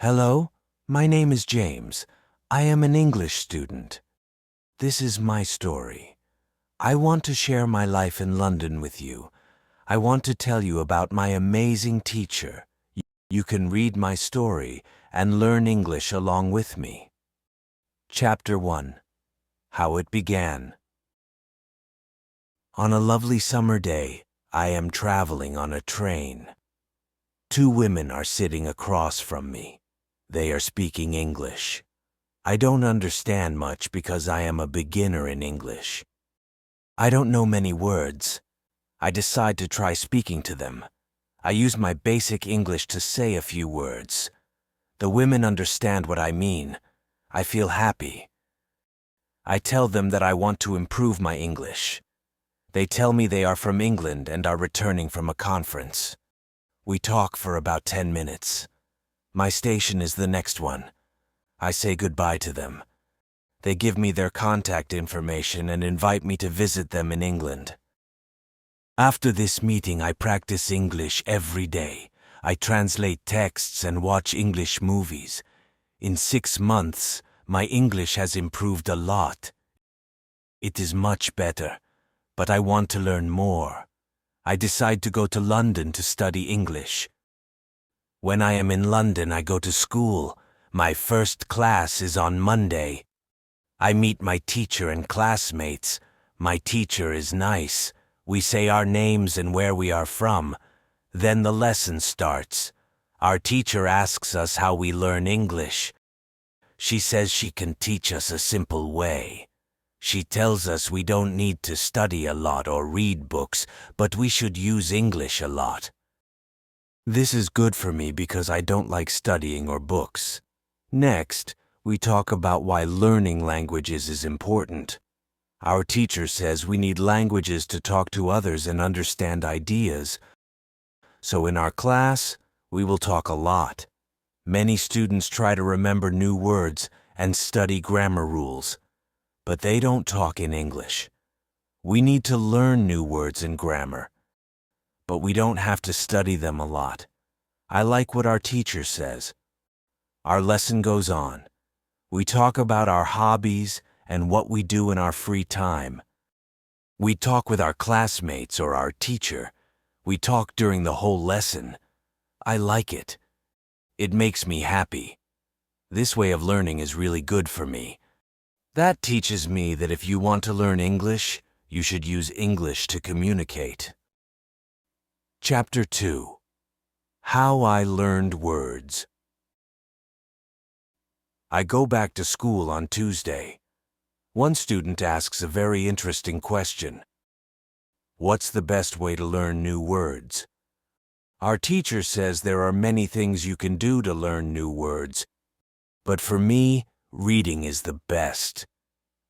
Hello, my name is James. I am an English student. This is my story. I want to share my life in London with you. I want to tell you about my amazing teacher. You can read my story and learn English along with me. Chapter 1. How it began. On a lovely summer day, I am traveling on a train. Two women are sitting across from me. They are speaking English. I don't understand much because I am a beginner in English. I don't know many words. I decide to try speaking to them. I use my basic English to say a few words. The women understand what I mean. I feel happy. I tell them that I want to improve my English. They tell me they are from England and are returning from a conference. We talk for about 10 minutes. My station is the next one. I say goodbye to them. They give me their contact information and invite me to visit them in England. After this meeting, I practice English every day. I translate texts and watch English movies. In 6 months, my English has improved a lot. It is much better, but I want to learn more. I decide to go to London to study English. When I am in London, I go to school. My first class is on Monday. I meet my teacher and classmates. My teacher is nice. We say our names and where we are from. Then the lesson starts. Our teacher asks us how we learn English. She says she can teach us a simple way. She tells us we don't need to study a lot or read books, but we should use English a lot. This is good for me because I don't like studying or books. Next, we talk about why learning languages is important. Our teacher says we need languages to talk to others and understand ideas. So in our class, we will talk a lot. Many students try to remember new words and study grammar rules, but they don't talk in English. We need to learn new words and grammar, but we don't have to study them a lot. I like what our teacher says. Our lesson goes on. We talk about our hobbies and what we do in our free time. We talk with our classmates or our teacher. We talk during the whole lesson. I like it. It makes me happy. This way of learning is really good for me. That teaches me that if you want to learn English, you should use English to communicate. Chapter 2. How I Learned Words. I go back to school on Tuesday. One student asks a very interesting question. What's the best way to learn new words? Our teacher says there are many things you can do to learn new words, but for me, reading is the best.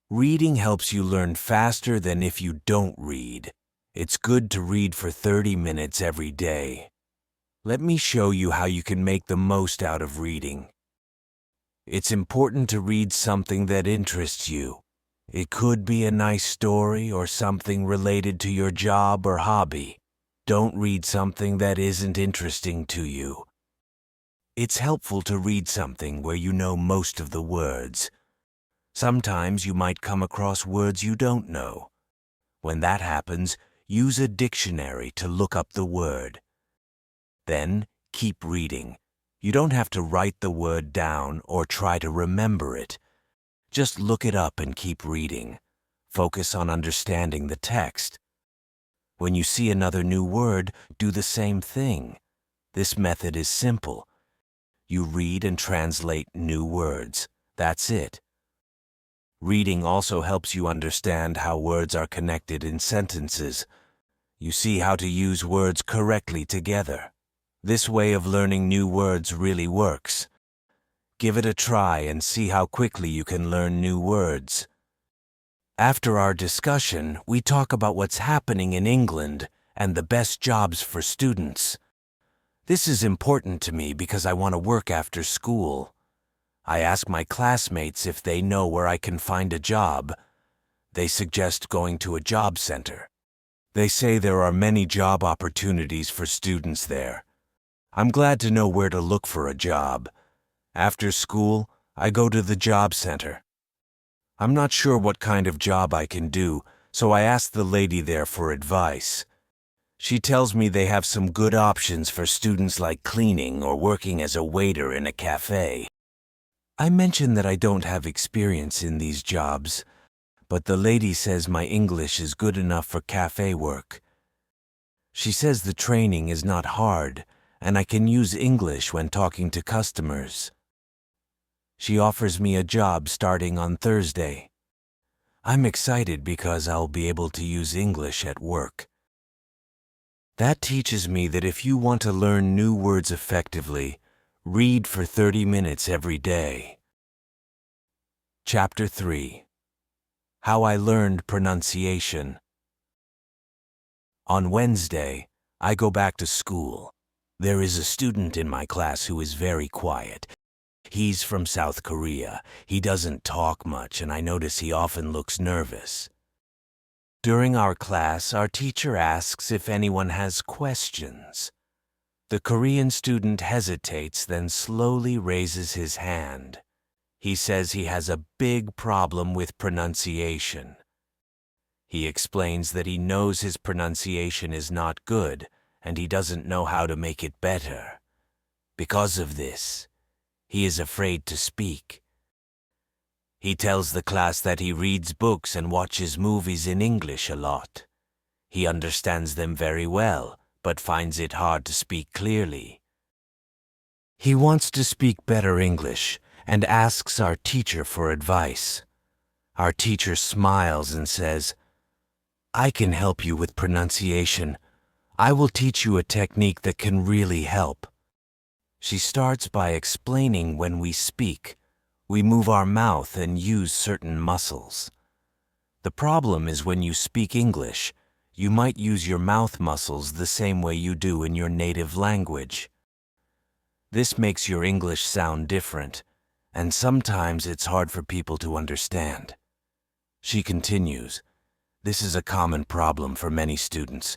Reading helps you learn faster than if you don't read. It's good to read for 30 minutes every day. Let me show you how you can make the most out of reading. It's important to read something that interests you. It could be a nice story or something related to your job or hobby. Don't read something that isn't interesting to you. It's helpful to read something where you know most of the words. Sometimes you might come across words you don't know. When that happens, use a dictionary to look up the word. Then, keep reading. You don't have to write the word down or try to remember it. Just look it up and keep reading. Focus on understanding the text. When you see another new word, do the same thing. This method is simple. You read and translate new words. That's it. Reading also helps you understand how words are connected in sentences. You see how to use words correctly together. This way of learning new words really works. Give it a try and see how quickly you can learn new words. After our discussion, we talk about what's happening in England and the best jobs for students. This is important to me because I want to work after school. I ask my classmates if they know where I can find a job. They suggest going to a job center. They say there are many job opportunities for students there. I'm glad to know where to look for a job. After school, I go to the job center. I'm not sure what kind of job I can do, so I ask the lady there for advice. She tells me they have some good options for students like cleaning or working as a waiter in a cafe. I mention that I don't have experience in these jobs, but the lady says my English is good enough for cafe work. She says the training is not hard, and I can use English when talking to customers. She offers me a job starting on Thursday. I'm excited because I'll be able to use English at work. That teaches me that if you want to learn new words effectively, read for 30 minutes every day. Chapter 3. How I Learned Pronunciation. On Wednesday, I go back to school. There is a student in my class who is very quiet. He's from South Korea. He doesn't talk much, and I notice he often looks nervous. During our class, our teacher asks if anyone has questions. The Korean student hesitates, then slowly raises his hand. He says he has a big problem with pronunciation. He explains that he knows his pronunciation is not good, and he doesn't know how to make it better. Because of this, he is afraid to speak. He tells the class that he reads books and watches movies in English a lot. He understands them very well, but finds it hard to speak clearly. He wants to speak better English and asks our teacher for advice. Our teacher smiles and says, "I can help you with pronunciation. I will teach you a technique that can really help." She starts by explaining when we speak, we move our mouth and use certain muscles. The problem is when you speak English, you might use your mouth muscles the same way you do in your native language. This makes your English sound different, and sometimes it's hard for people to understand. She continues, "This is a common problem for many students.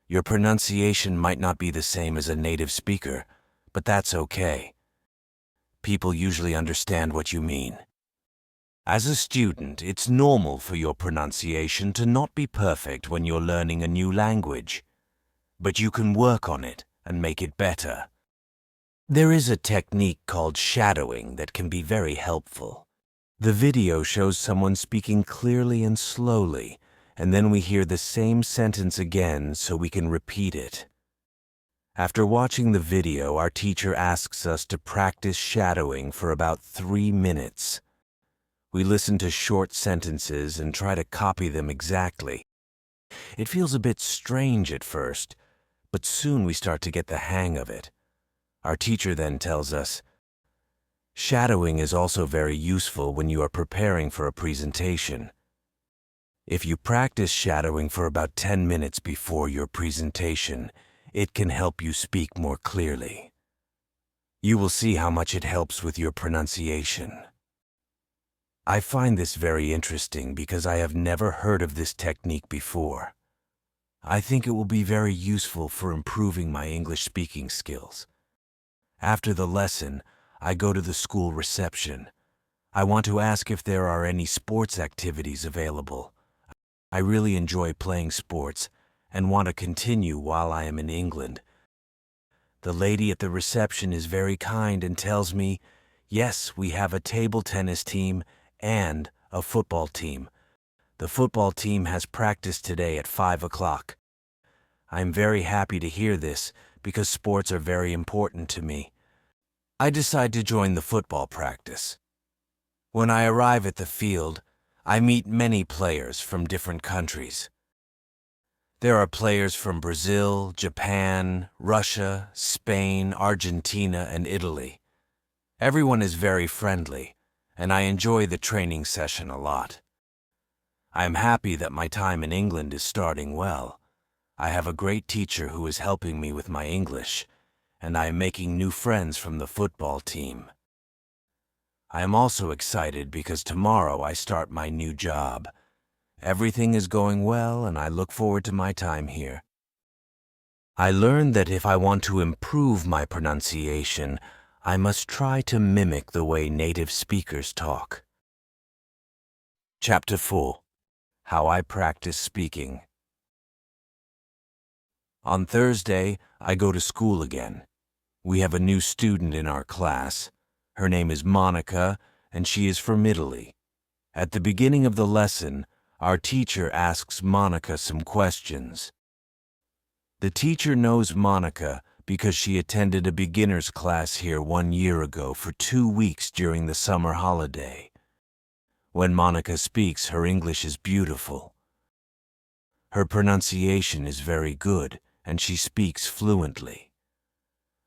Your pronunciation might not be the same as a native speaker, but that's okay. People usually understand what you mean. As a student, it's normal for your pronunciation to not be perfect when you're learning a new language, but you can work on it and make it better. There is a technique called shadowing that can be very helpful. The video shows someone speaking clearly and slowly, and then we hear the same sentence again so we can repeat it. After watching the video, our teacher asks us to practice shadowing for about 3 minutes. We listen to short sentences and try to copy them exactly. It feels a bit strange at first, but soon we start to get the hang of it. Our teacher then tells us, "Shadowing is also very useful when you are preparing for a presentation. If you practice shadowing for about 10 minutes before your presentation, it can help you speak more clearly. You will see how much it helps with your pronunciation." I find this very interesting because I have never heard of this technique before. I think it will be very useful for improving my English speaking skills. After the lesson, I go to the school reception. I want to ask if there are any sports activities available. I really enjoy playing sports and want to continue while I am in England. The lady at the reception is very kind and tells me, yes, we have a table tennis team and a football team. The football team has practice today at 5 o'clock. I'm very happy to hear this because sports are very important to me. I decide to join the football practice. When I arrive at the field, I meet many players from different countries. There are players from Brazil, Japan, Russia, Spain, Argentina, and Italy. Everyone is very friendly, and I enjoy the training session a lot. I am happy that my time in England is starting well. I have a great teacher who is helping me with my English, and I am making new friends from the football team. I am also excited because tomorrow I start my new job. Everything is going well, and I look forward to my time here. I learned that if I want to improve my pronunciation, I must try to mimic the way native speakers talk. Chapter 4. How I Practice Speaking. On Thursday, I go to school again. We have a new student in our class. Her name is Monica, and she is from Italy. At the beginning of the lesson, our teacher asks Monica some questions. The teacher knows Monica because she attended a beginner's class here 1 year ago for 2 weeks during the summer holiday. When Monica speaks, her English is beautiful. Her pronunciation is very good, and she speaks fluently.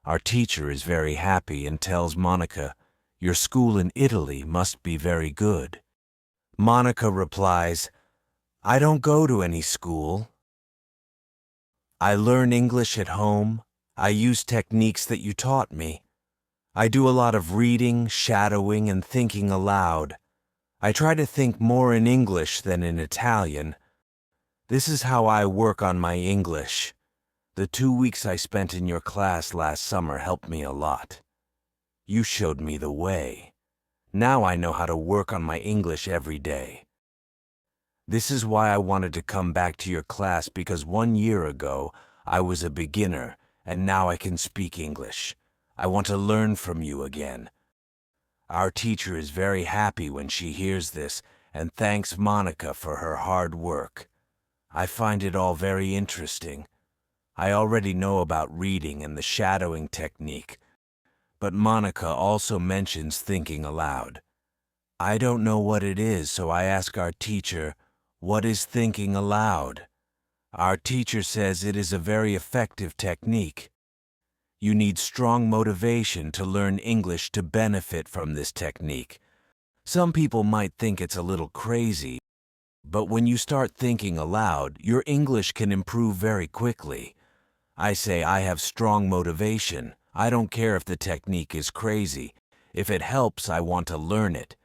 Our teacher is very happy and tells Monica, "Your school in Italy must be very good." Monica replies, "I don't go to any school. I learn English at home. I use techniques that you taught me. I do a lot of reading, shadowing, and thinking aloud. I try to think more in English than in Italian. This is how I work on my English. The 2 weeks I spent in your class last summer helped me a lot. You showed me the way. Now I know how to work on my English every day. This is why I wanted to come back to your class, because 1 year ago I was a beginner and now I can speak English. I want to learn from you again." Our teacher is very happy when she hears this and thanks Monica for her hard work. I find it all very interesting. I already know about reading and the shadowing technique, but Monica also mentions thinking aloud. I don't know what it is, so I ask our teacher, "What is thinking aloud?" Our teacher says it is a very effective technique. You need strong motivation to learn English to benefit from this technique. Some people might think it's a little crazy, but when you start thinking aloud, your English can improve very quickly. I say I have strong motivation. I don't care if the technique is crazy. If it helps, I want to learn it.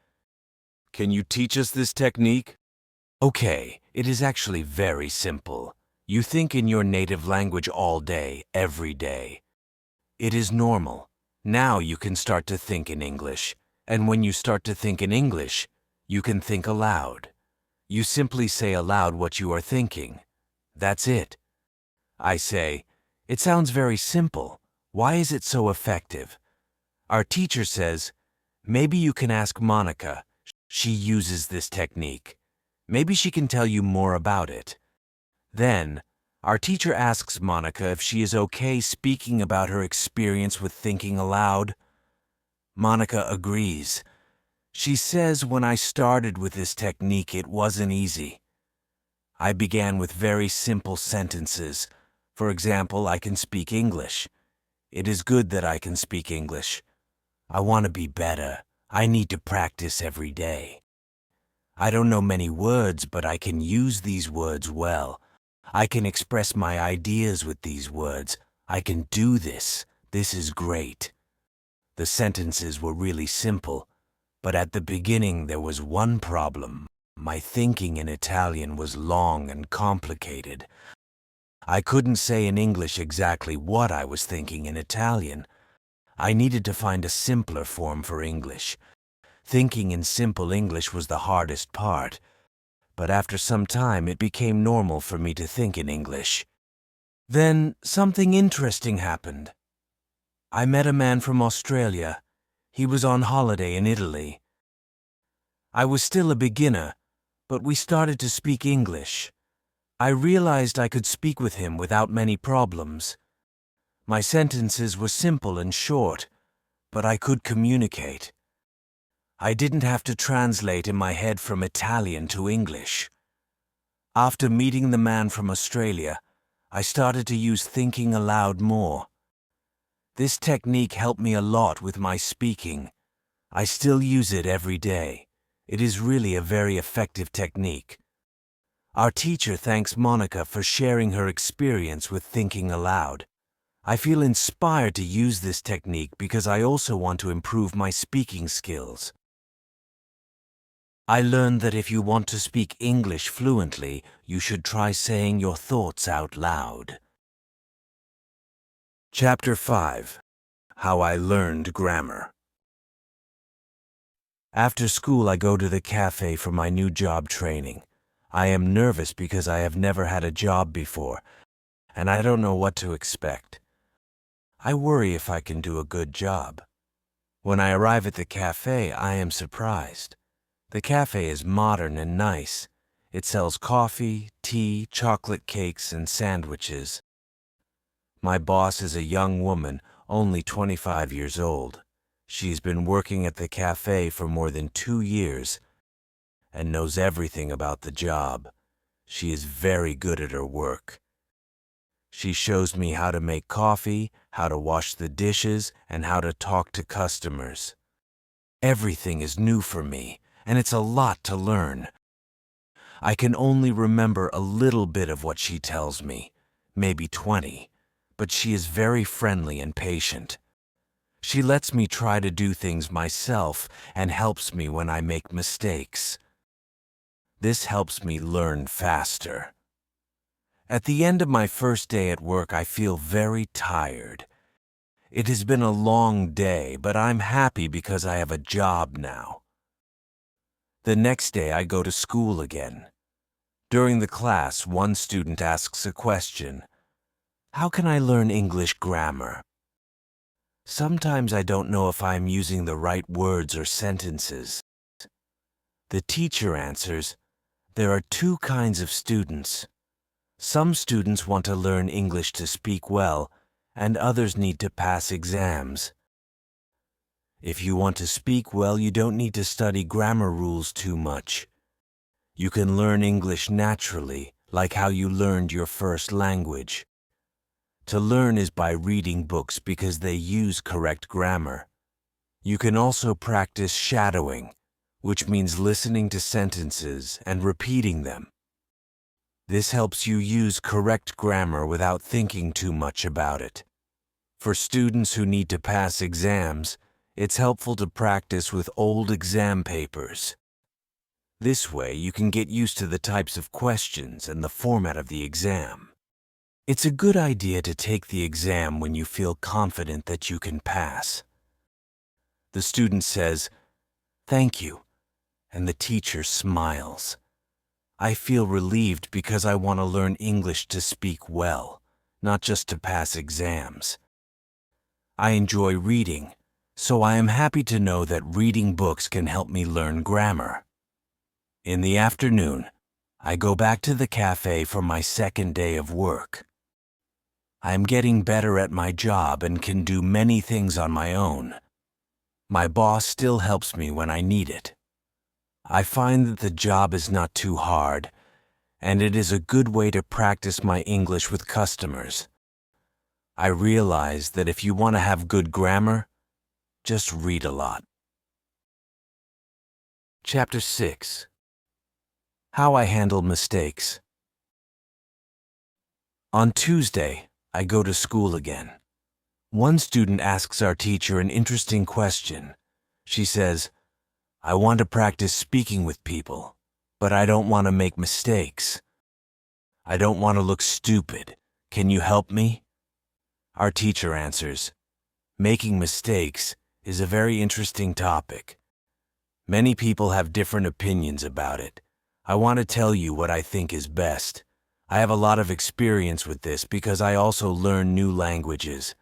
Can you teach us this technique? Okay, it is actually very simple. You think in your native language all day, every day. It is normal. Now you can start to think in English. And when you start to think in English, you can think aloud. You simply say aloud what you are thinking. That's it. I say, "It sounds very simple. Why is it so effective?" Our teacher says, "Maybe you can ask Monica. She uses this technique. Maybe she can tell you more about it." Then, our teacher asks Monica if she is okay speaking about her experience with thinking aloud. Monica agrees. She says when I started with this technique, it wasn't easy. I began with very simple sentences. For example, I can speak English. It is good that I can speak English. I want to be better. I need to practice every day. I don't know many words, but I can use these words well. I can express my ideas with these words. I can do this. This is great. The sentences were really simple, but at the beginning there was one problem. My thinking in Italian was long and complicated. I couldn't say in English exactly what I was thinking in Italian. I needed to find a simpler form for English. Thinking in simple English was the hardest part, but after some time it became normal for me to think in English. Then something interesting happened. I met a man from Australia. He was on holiday in Italy. I was still a beginner, but we started to speak English. I realized I could speak with him without many problems. My sentences were simple and short, but I could communicate. I didn't have to translate in my head from Italian to English. After meeting the man from Australia, I started to use thinking aloud more. This technique helped me a lot with my speaking. I still use it every day. It is really a very effective technique. Our teacher thanks Monica for sharing her experience with thinking aloud. I feel inspired to use this technique because I also want to improve my speaking skills. I learned that if you want to speak English fluently, you should try saying your thoughts out loud. Chapter 5. How I learned grammar. After school, I go to the cafe for my new job training. I am nervous because I have never had a job before, and I don't know what to expect. I worry if I can do a good job. When I arrive at the cafe, I am surprised. The cafe is modern and nice. It sells coffee, tea, chocolate cakes, and sandwiches. My boss is a young woman, only 25 years old. She's been working at the cafe for more than 2 years and knows everything about the job. She is very good at her work. She shows me how to make coffee, how to wash the dishes, and how to talk to customers. Everything is new for me, and it's a lot to learn. I can only remember a little bit of what she tells me, maybe 20, but she is very friendly and patient. She lets me try to do things myself and helps me when I make mistakes. This helps me learn faster. At the end of my first day at work, I feel very tired. It has been a long day, but I'm happy because I have a job now. The next day, I go to school again. During the class, one student asks a question. How can I learn English grammar? Sometimes I don't know if I'm using the right words or sentences. The teacher answers, there are 2 kinds of students. Some students want to learn English to speak well, and others need to pass exams. If you want to speak well, you don't need to study grammar rules too much. You can learn English naturally, like how you learned your first language. To learn is by reading books because they use correct grammar. You can also practice shadowing, which means listening to sentences and repeating them. This helps you use correct grammar without thinking too much about it. For students who need to pass exams, it's helpful to practice with old exam papers. This way, you can get used to the types of questions and the format of the exam. It's a good idea to take the exam when you feel confident that you can pass. The student says, "Thank you," and the teacher smiles. I feel relieved because I want to learn English to speak well, not just to pass exams. I enjoy reading, so I am happy to know that reading books can help me learn grammar. In the afternoon, I go back to the cafe for my second day of work. I am getting better at my job and can do many things on my own. My boss still helps me when I need it. I find that the job is not too hard, and it is a good way to practice my English with customers. I realize that if you want to have good grammar, just read a lot. Chapter 6. How I handle mistakes. On Tuesday, I go to school again. One student asks our teacher an interesting question. She says, I want to practice speaking with people, but I don't want to make mistakes. I don't want to look stupid. Can you help me? Our teacher answers, making mistakes is a very interesting topic. Many people have different opinions about it. I want to tell you what I think is best. I have a lot of experience with this because I also learn new languages.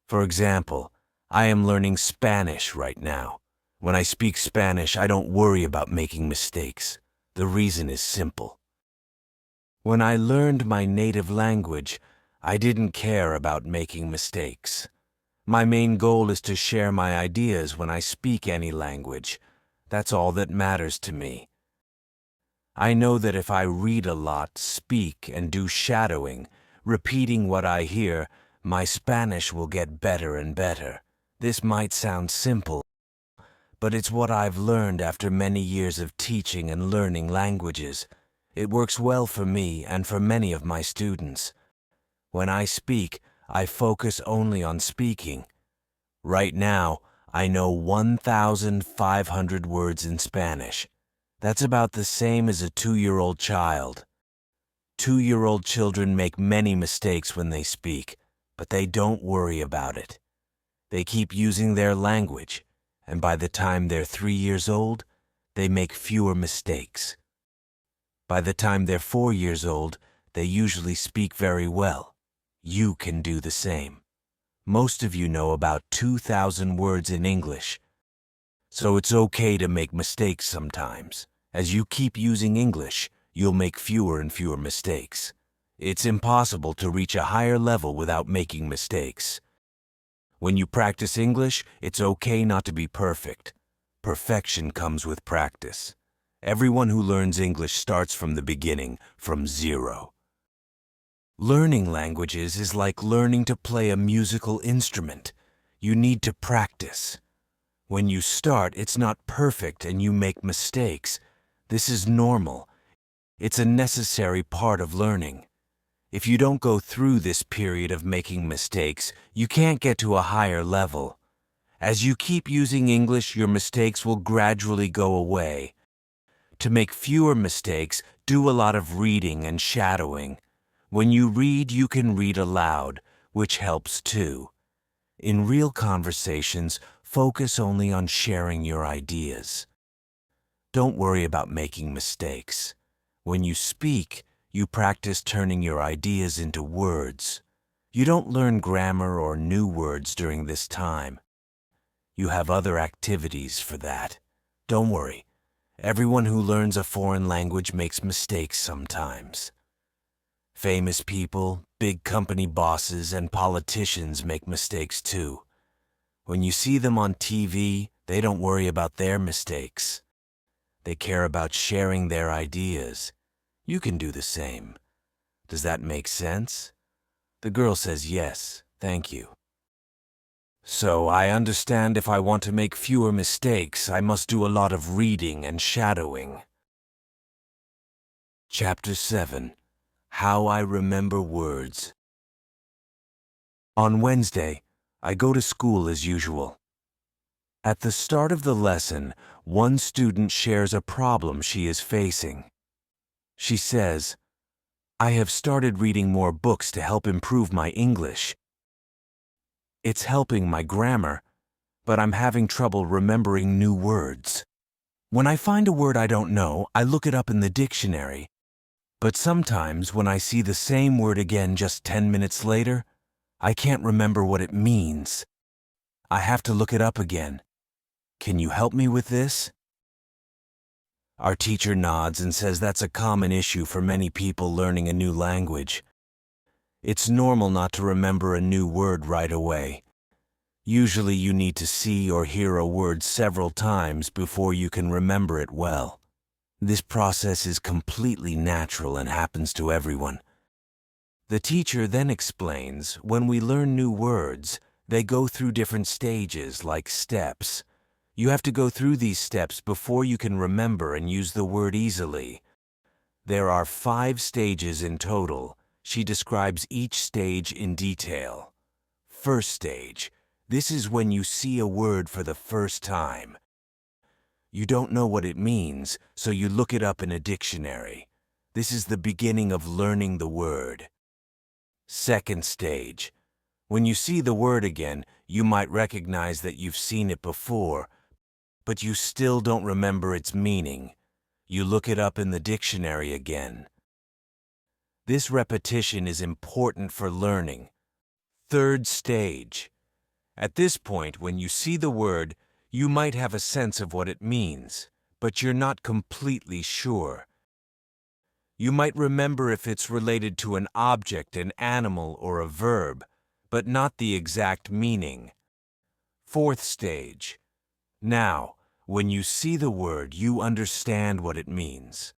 For example, I am learning Spanish right now. When I speak Spanish, I don't worry about making mistakes. The reason is simple. When I learned my native language, I didn't care about making mistakes. My main goal is to share my ideas when I speak any language. That's all that matters to me. I know that if I read a lot, speak, and do shadowing, repeating what I hear, my Spanish will get better and better. This might sound simple, but it's what I've learned after many years of teaching and learning languages. It works well for me and for many of my students. When I speak, I focus only on speaking. Right now, I know 1,500 words in Spanish. That's about the same as a 2-year-old child. 2-year-old children make many mistakes when they speak, but they don't worry about it. They keep using their language, and by the time they're 3 years old, they make fewer mistakes. By the time they're 4 years old, they usually speak very well. You can do the same. Most of you know about 2,000 words in English, so it's okay to make mistakes sometimes. As you keep using English, you'll make fewer and fewer mistakes. It's impossible to reach a higher level without making mistakes. When you practice English, it's okay not to be perfect. Perfection comes with practice. Everyone who learns English starts from the beginning, from zero. Learning languages is like learning to play a musical instrument. You need to practice. When you start, it's not perfect and you make mistakes. This is normal. It's a necessary part of learning. If you don't go through this period of making mistakes, you can't get to a higher level. As you keep using English, your mistakes will gradually go away. To make fewer mistakes, do a lot of reading and shadowing. When you read, you can read aloud, which helps too. In real conversations, focus only on sharing your ideas. Don't worry about making mistakes. When you speak, you practice turning your ideas into words. You don't learn grammar or new words during this time. You have other activities for that. Don't worry. Everyone who learns a foreign language makes mistakes sometimes. Famous people, big company bosses, and politicians make mistakes too. When you see them on TV, they don't worry about their mistakes. They care about sharing their ideas. You can do the same. Does that make sense? The girl says yes, thank you. So I understand if I want to make fewer mistakes, I must do a lot of reading and shadowing. Chapter 7. How I Remember Words. On Wednesday, I go to school as usual. At the start of the lesson, one student shares a problem she is facing. She says, "I have started reading more books to help improve my English. It's helping my grammar, but I'm having trouble remembering new words. When I find a word I don't know, I look it up in the dictionary. But sometimes when I see the same word again just 10 minutes later, I can't remember what it means. I have to look it up again. Can you help me with this?" Our teacher nods and says that's a common issue for many people learning a new language. It's normal not to remember a new word right away. Usually you need to see or hear a word several times before you can remember it well. This process is completely natural and happens to everyone. The teacher then explains when we learn new words, they go through different stages like steps. You have to go through these steps before you can remember and use the word easily. There are 5 stages in total. She describes each stage in detail. First stage. This is when you see a word for the first time. You don't know what it means, so you look it up in a dictionary. This is the beginning of learning the word. Second stage. When you see the word again, you might recognize that you've seen it before, but you still don't remember its meaning. You look it up in the dictionary again. This repetition is important for learning. Third stage. At this point, when you see the word, you might have a sense of what it means, but you're not completely sure. You might remember if it's related to an object, an animal, or a verb, but not the exact meaning. Fourth stage. Now, when you see the word, you understand what it means.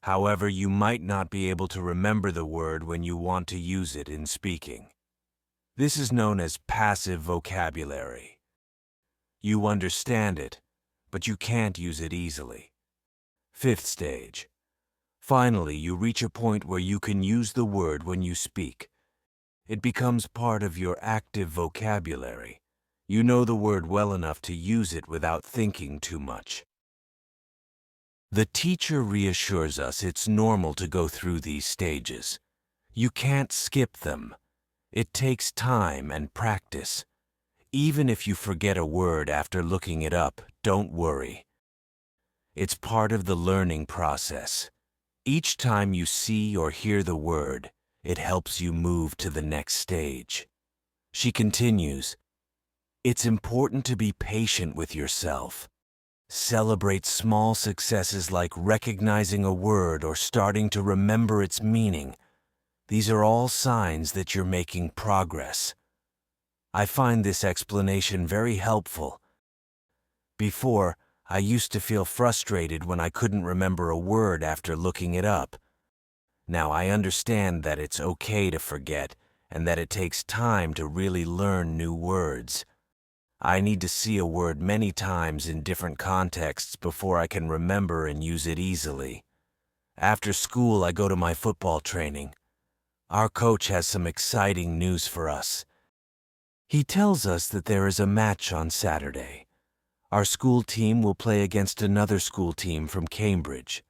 However, you might not be able to remember the word when you want to use it in speaking. This is known as passive vocabulary. You understand it, but you can't use it easily. Fifth stage. Finally, you reach a point where you can use the word when you speak. It becomes part of your active vocabulary. You know the word well enough to use it without thinking too much. The teacher reassures us it's normal to go through these stages. You can't skip them. It takes time and practice. Even if you forget a word after looking it up, don't worry. It's part of the learning process. Each time you see or hear the word, it helps you move to the next stage. She continues, it's important to be patient with yourself. Celebrate small successes like recognizing a word or starting to remember its meaning. These are all signs that you're making progress. I find this explanation very helpful. Before, I used to feel frustrated when I couldn't remember a word after looking it up. Now I understand that it's okay to forget and that it takes time to really learn new words. I need to see a word many times in different contexts before I can remember and use it easily. After school, I go to my football training. Our coach has some exciting news for us. He tells us that there is a match on Saturday. Our school team will play against another school team from Cambridge.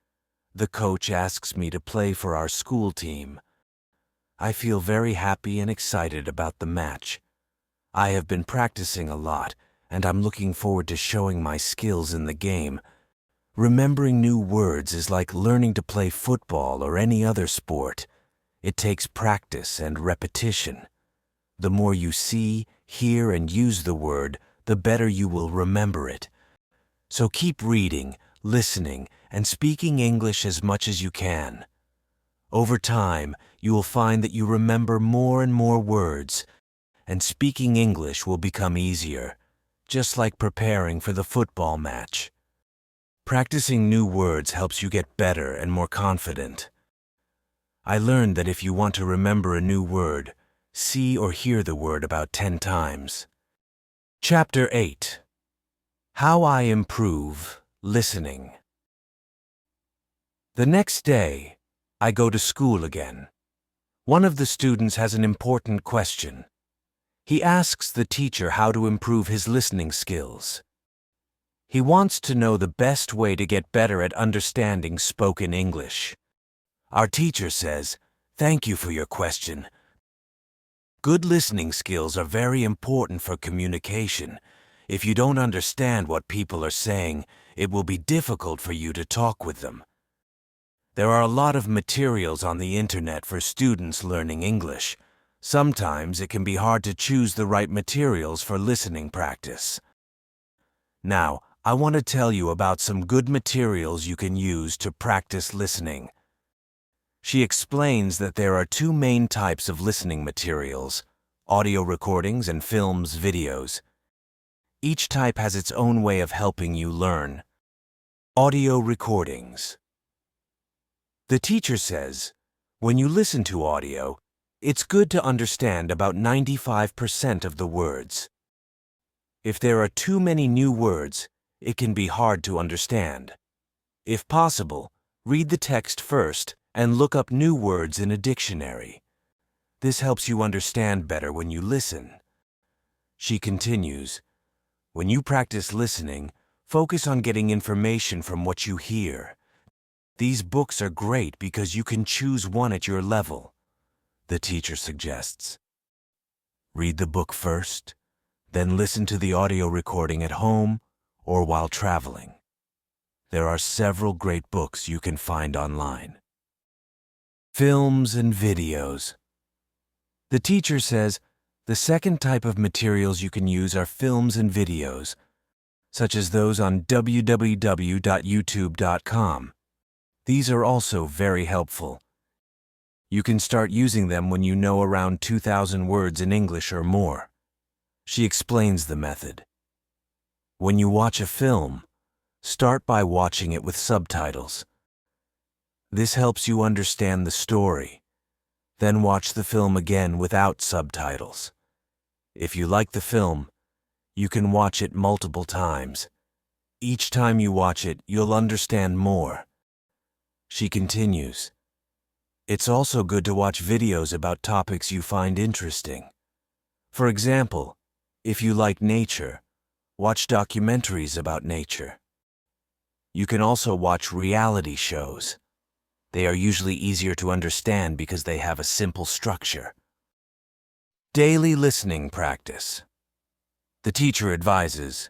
The coach asks me to play for our school team. I feel very happy and excited about the match. I have been practicing a lot, and I'm looking forward to showing my skills in the game. Remembering new words is like learning to play football or any other sport. It takes practice and repetition. The more you see, hear, and use the word, the better you will remember it. So keep reading, listening, and speaking English as much as you can. Over time, you will find that you remember more and more words, and speaking English will become easier, just like preparing for the football match. Practicing new words helps you get better and more confident. I learned that if you want to remember a new word, see or hear the word about 10 times. Chapter 8. How I Improve Listening. The next day, I go to school again. One of the students has an important question. He asks the teacher how to improve his listening skills. He wants to know the best way to get better at understanding spoken English. Our teacher says, "Thank you for your question. Good listening skills are very important for communication. If you don't understand what people are saying, it will be difficult for you to talk with them." There are a lot of materials on the internet for students learning English. Sometimes it can be hard to choose the right materials for listening practice. Now, I want to tell you about some good materials you can use to practice listening. She explains that there are two main types of listening materials: audio recordings and films, videos. Each type has its own way of helping you learn. Audio recordings. The teacher says, when you listen to audio, it's good to understand about 95% of the words. If there are too many new words, it can be hard to understand. If possible, read the text first and look up new words in a dictionary. This helps you understand better when you listen. She continues, when you practice listening, focus on getting information from what you hear. These books are great because you can choose one at your level. The teacher suggests. Read the book first, then listen to the audio recording at home or while traveling. There are several great books you can find online. Films and videos. The teacher says the second type of materials you can use are films and videos, such as those on www.youtube.com. These are also very helpful. You can start using them when you know around 2,000 words in English or more. She explains the method. When you watch a film, start by watching it with subtitles. This helps you understand the story. Then watch the film again without subtitles. If you like the film, you can watch it multiple times. Each time you watch it, you'll understand more. She continues, it's also good to watch videos about topics you find interesting. For example, if you like nature, watch documentaries about nature. You can also watch reality shows. They are usually easier to understand because they have a simple structure. Daily listening practice. The teacher advises,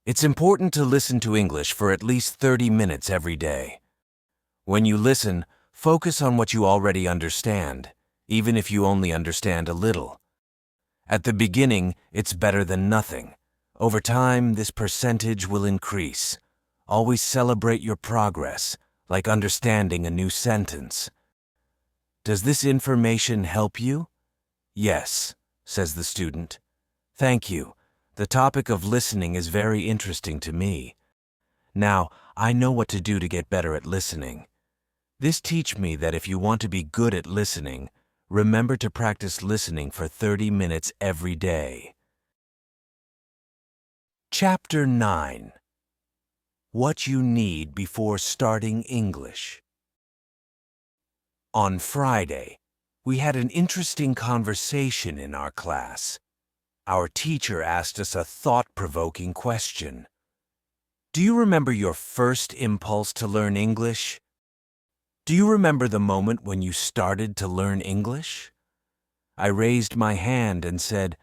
it's important to listen to English for at least 30 minutes every day. When you listen, focus on what you already understand, even if you only understand a little. At the beginning, it's better than nothing. Over time, this percentage will increase. Always celebrate your progress, like understanding a new sentence. Does this information help you? Yes, says the student. Thank you. The topic of listening is very interesting to me. Now, I know what to do to get better at listening. This teaches me that if you want to be good at listening, remember to practice listening for 30 minutes every day. Chapter 9. What you need before starting English. On Friday, we had an interesting conversation in our class. Our teacher asked us a thought-provoking question. Do you remember your first impulse to learn English? Do you remember the moment when you started to learn English? I raised my hand and said,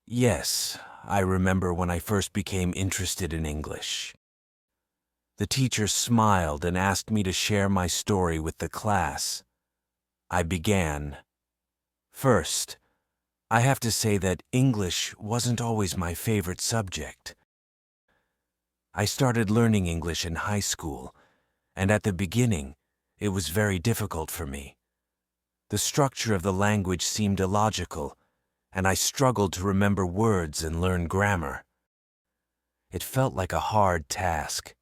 yes, I remember when I first became interested in English. The teacher smiled and asked me to share my story with the class. I began. First, I have to say that English wasn't always my favorite subject. I started learning English in high school, and at the beginning, it was very difficult for me. The structure of the language seemed illogical, and I struggled to remember words and learn grammar. It felt like a hard task,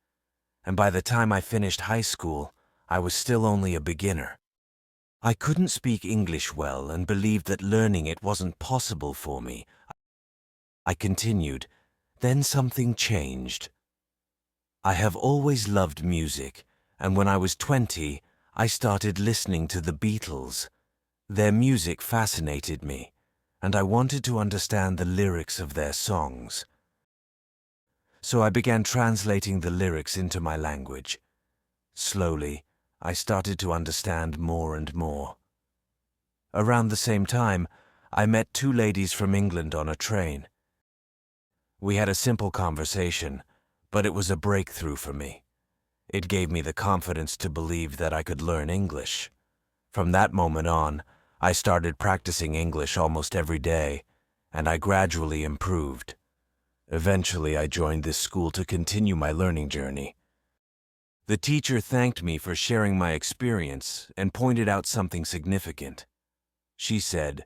and by the time I finished high school, I was still only a beginner. I couldn't speak English well and believed that learning it wasn't possible for me. I continued, then something changed. I have always loved music, and when I was 20, I started listening to the Beatles. Their music fascinated me, and I wanted to understand the lyrics of their songs. So I began translating the lyrics into my language. Slowly, I started to understand more and more. Around the same time, I met two ladies from England on a train. We had a simple conversation, but it was a breakthrough for me. It gave me the confidence to believe that I could learn English. From that moment on, I started practicing English almost every day, and I gradually improved. Eventually, I joined this school to continue my learning journey. The teacher thanked me for sharing my experience and pointed out something significant. She said,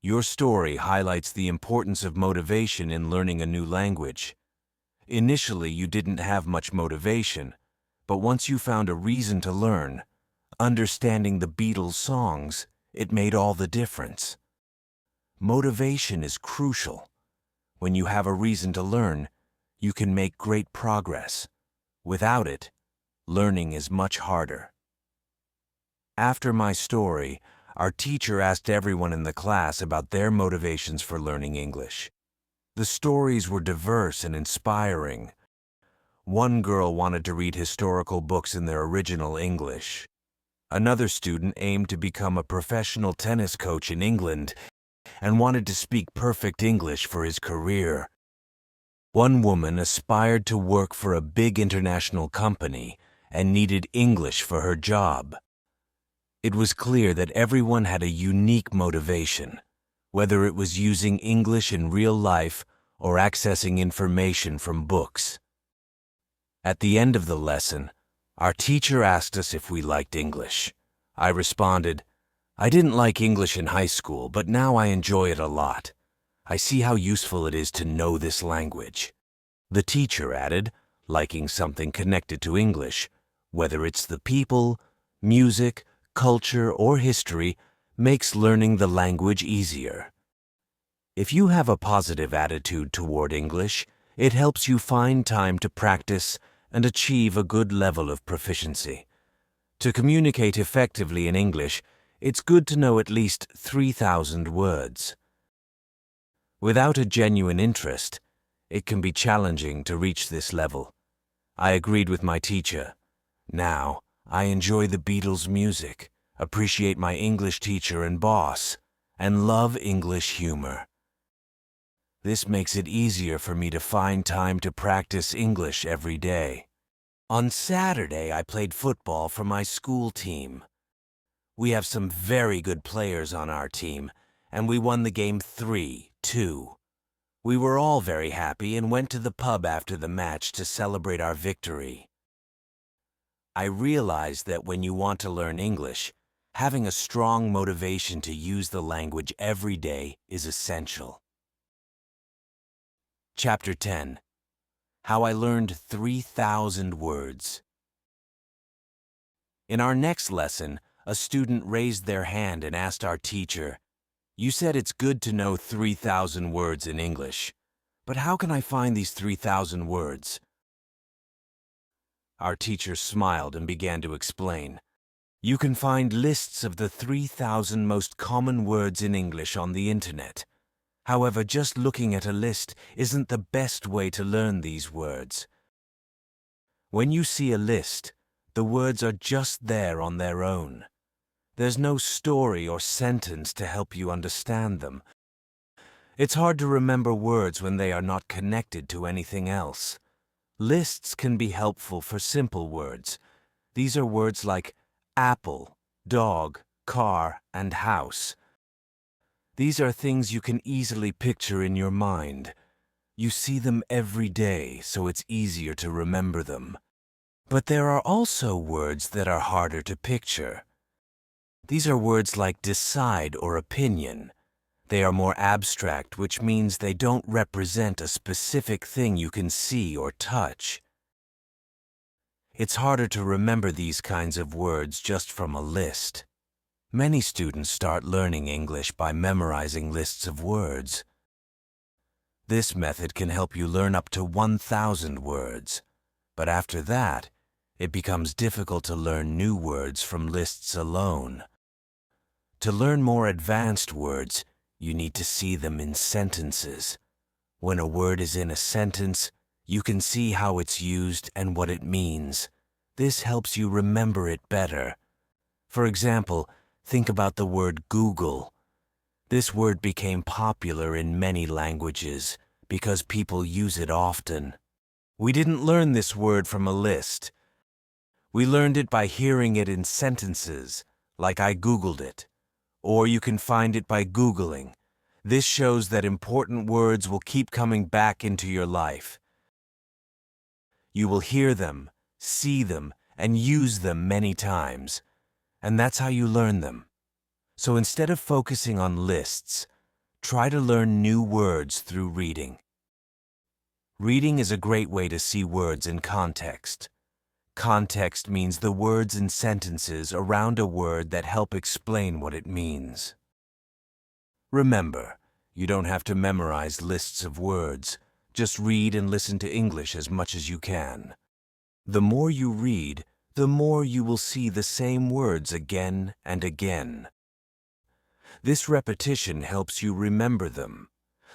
"Your story highlights the importance of motivation in learning a new language. Initially, you didn't have much motivation, but once you found a reason to learn, understanding the Beatles' songs, it made all the difference." Motivation is crucial. When you have a reason to learn, you can make great progress. Without it, learning is much harder. After my story, our teacher asked everyone in the class about their motivations for learning English. The stories were diverse and inspiring. One girl wanted to read historical books in their original English. Another student aimed to become a professional tennis coach in England and wanted to speak perfect English for his career. One woman aspired to work for a big international company and needed English for her job. It was clear that everyone had a unique motivation, whether it was using English in real life or accessing information from books. At the end of the lesson, our teacher asked us if we liked English. I responded, "I didn't like English in high school, but now I enjoy it a lot. I see how useful it is to know this language." The teacher added, liking something connected to English, whether it's the people, music, culture, or history, makes learning the language easier. If you have a positive attitude toward English, it helps you find time to practice and achieve a good level of proficiency. To communicate effectively in English, it's good to know at least 3,000 words. Without a genuine interest, it can be challenging to reach this level. I agreed with my teacher. Now, I enjoy the Beatles' music, appreciate my English teacher and boss, and love English humor. This makes it easier for me to find time to practice English every day. On Saturday, I played football for my school team. We have some very good players on our team, and we won the game 3-2. We were all very happy and went to the pub after the match to celebrate our victory. I realized that when you want to learn English, having a strong motivation to use the language every day is essential. Chapter 10. How I Learned 3,000 Words. In our next lesson, a student raised their hand and asked our teacher, "You said it's good to know 3,000 words in English, but how can I find these 3,000 words?" Our teacher smiled and began to explain. You can find lists of the 3,000 most common words in English on the internet. However, just looking at a list isn't the best way to learn these words. When you see a list, the words are just there on their own. There's no story or sentence to help you understand them. It's hard to remember words when they are not connected to anything else. Lists can be helpful for simple words. These are words like apple, dog, car, and house. These are things you can easily picture in your mind. You see them every day, so it's easier to remember them. But there are also words that are harder to picture. These are words like decide or opinion. They are more abstract, which means they don't represent a specific thing you can see or touch. It's harder to remember these kinds of words just from a list. Many students start learning English by memorizing lists of words. This method can help you learn up to 1,000 words, but after that, it becomes difficult to learn new words from lists alone. To learn more advanced words, you need to see them in sentences. When a word is in a sentence, you can see how it's used and what it means. This helps you remember it better. For example, think about the word Google. This word became popular in many languages because people use it often. We didn't learn this word from a list. We learned it by hearing it in sentences, like I Googled it. Or you can find it by Googling. This shows that important words will keep coming back into your life. You will hear them, see them, and use them many times. And that's how you learn them. So instead of focusing on lists, try to learn new words through reading. Reading is a great way to see words in context. Context means the words and sentences around a word that help explain what it means. Remember, you don't have to memorize lists of words. Just read and listen to English as much as you can. The more you read, the more you will see the same words again and again. This repetition helps you remember them.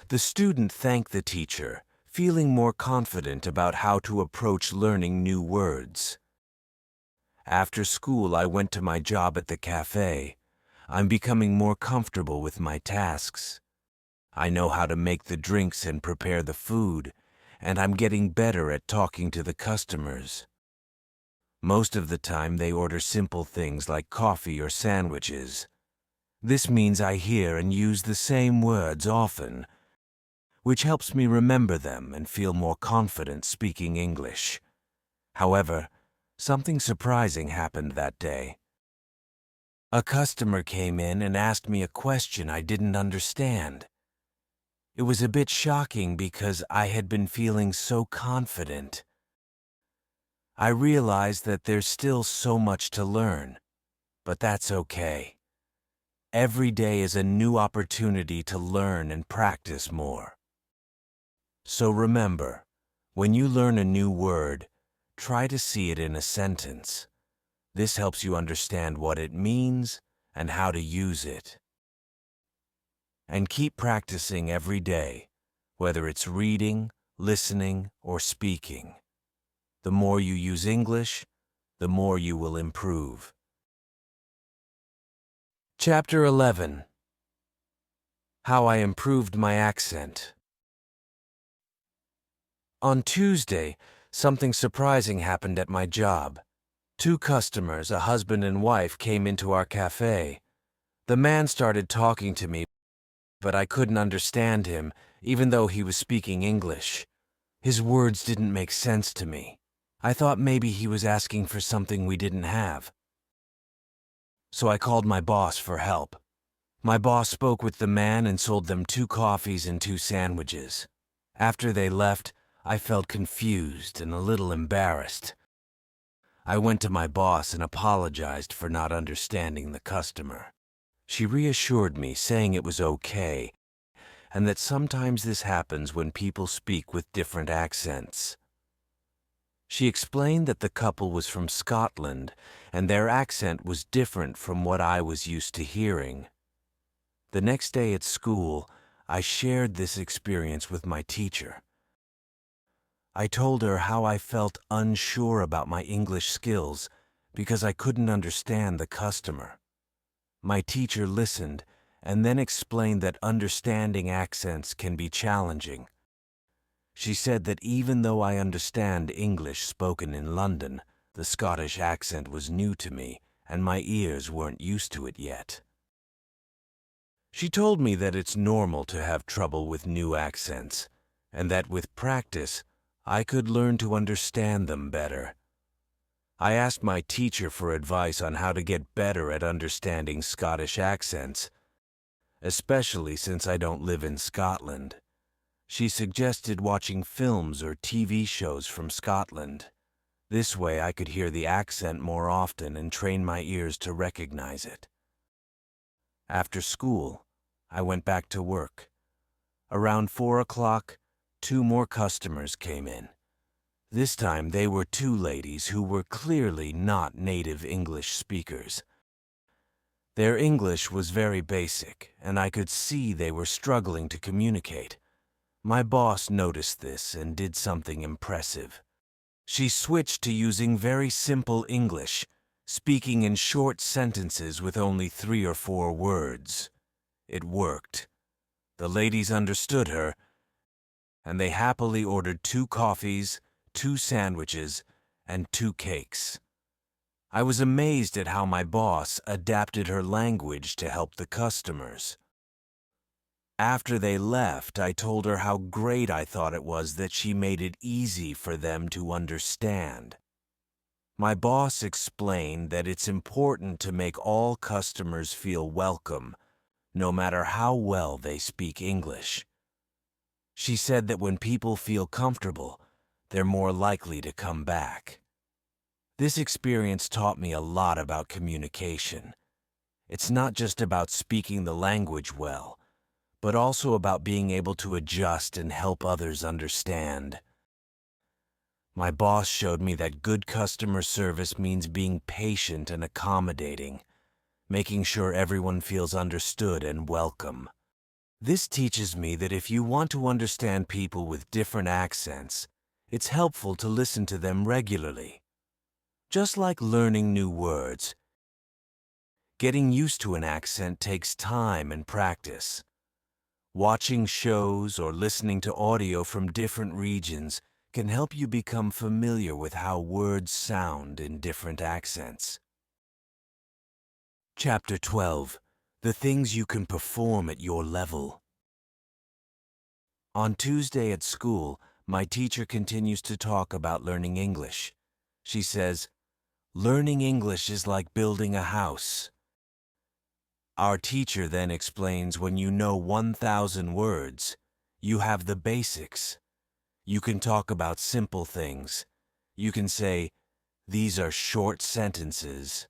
The student thanked the teacher, feeling more confident about how to approach learning new words. After school, I went to my job at the cafe. I'm becoming more comfortable with my tasks. I know how to make the drinks and prepare the food, and I'm getting better at talking to the customers. Most of the time, they order simple things like coffee or sandwiches. This means I hear and use the same words often, which helps me remember them and feel more confident speaking English. However, something surprising happened that day. A customer came in and asked me a question I didn't understand. It was a bit shocking because I had been feeling so confident. I realized that there's still so much to learn, but that's okay. Every day is a new opportunity to learn and practice more. So remember, when you learn a new word, try to see it in a sentence. This helps you understand what it means and how to use it. And keep practicing every day, whether it's reading, listening, or speaking. The more you use English, the more you will improve. Chapter 11. How I improved my accent. On Tuesday, something surprising happened at my job. Two customers, a husband and wife, came into our cafe. The man started talking to me, but I couldn't understand him, even though he was speaking English. His words didn't make sense to me. I thought maybe he was asking for something we didn't have. So I called my boss for help. My boss spoke with the man and sold them 2 coffees and 2 sandwiches. After they left, I felt confused and a little embarrassed. I went to my boss and apologized for not understanding the customer. She reassured me, saying it was okay, and that sometimes this happens when people speak with different accents. She explained that the couple was from Scotland, and their accent was different from what I was used to hearing. The next day at school, I shared this experience with my teacher. I told her how I felt unsure about my English skills because I couldn't understand the customer. My teacher listened and then explained that understanding accents can be challenging. She said that even though I understand English spoken in London, the Scottish accent was new to me and my ears weren't used to it yet. She told me that it's normal to have trouble with new accents and that with practice, I could learn to understand them better. I asked my teacher for advice on how to get better at understanding Scottish accents, especially since I don't live in Scotland. She suggested watching films or TV shows from Scotland. This way I could hear the accent more often and train my ears to recognize it. After school, I went back to work. Around 4 o'clock, 2 more customers came in. This time they were 2 ladies who were clearly not native English speakers. Their English was very basic, and I could see they were struggling to communicate. My boss noticed this and did something impressive. She switched to using very simple English, speaking in short sentences with only 3 or 4 words. It worked. The ladies understood her, and they happily ordered 2 coffees, 2 sandwiches, and 2 cakes. I was amazed at how my boss adapted her language to help the customers. After they left, I told her how great I thought it was that she made it easy for them to understand. My boss explained that it's important to make all customers feel welcome, no matter how well they speak English. She said that when people feel comfortable, they're more likely to come back. This experience taught me a lot about communication. It's not just about speaking the language well, but also about being able to adjust and help others understand. My boss showed me that good customer service means being patient and accommodating, making sure everyone feels understood and welcome. This teaches me that if you want to understand people with different accents, it's helpful to listen to them regularly. Just like learning new words, getting used to an accent takes time and practice. Watching shows or listening to audio from different regions can help you become familiar with how words sound in different accents. Chapter 12. The things you can perform at your level. On Tuesday at school, my teacher continues to talk about learning English. She says, "Learning English is like building a house." Our teacher then explains when you know 1,000 words, you have the basics. You can talk about simple things. You can say, "These are short sentences."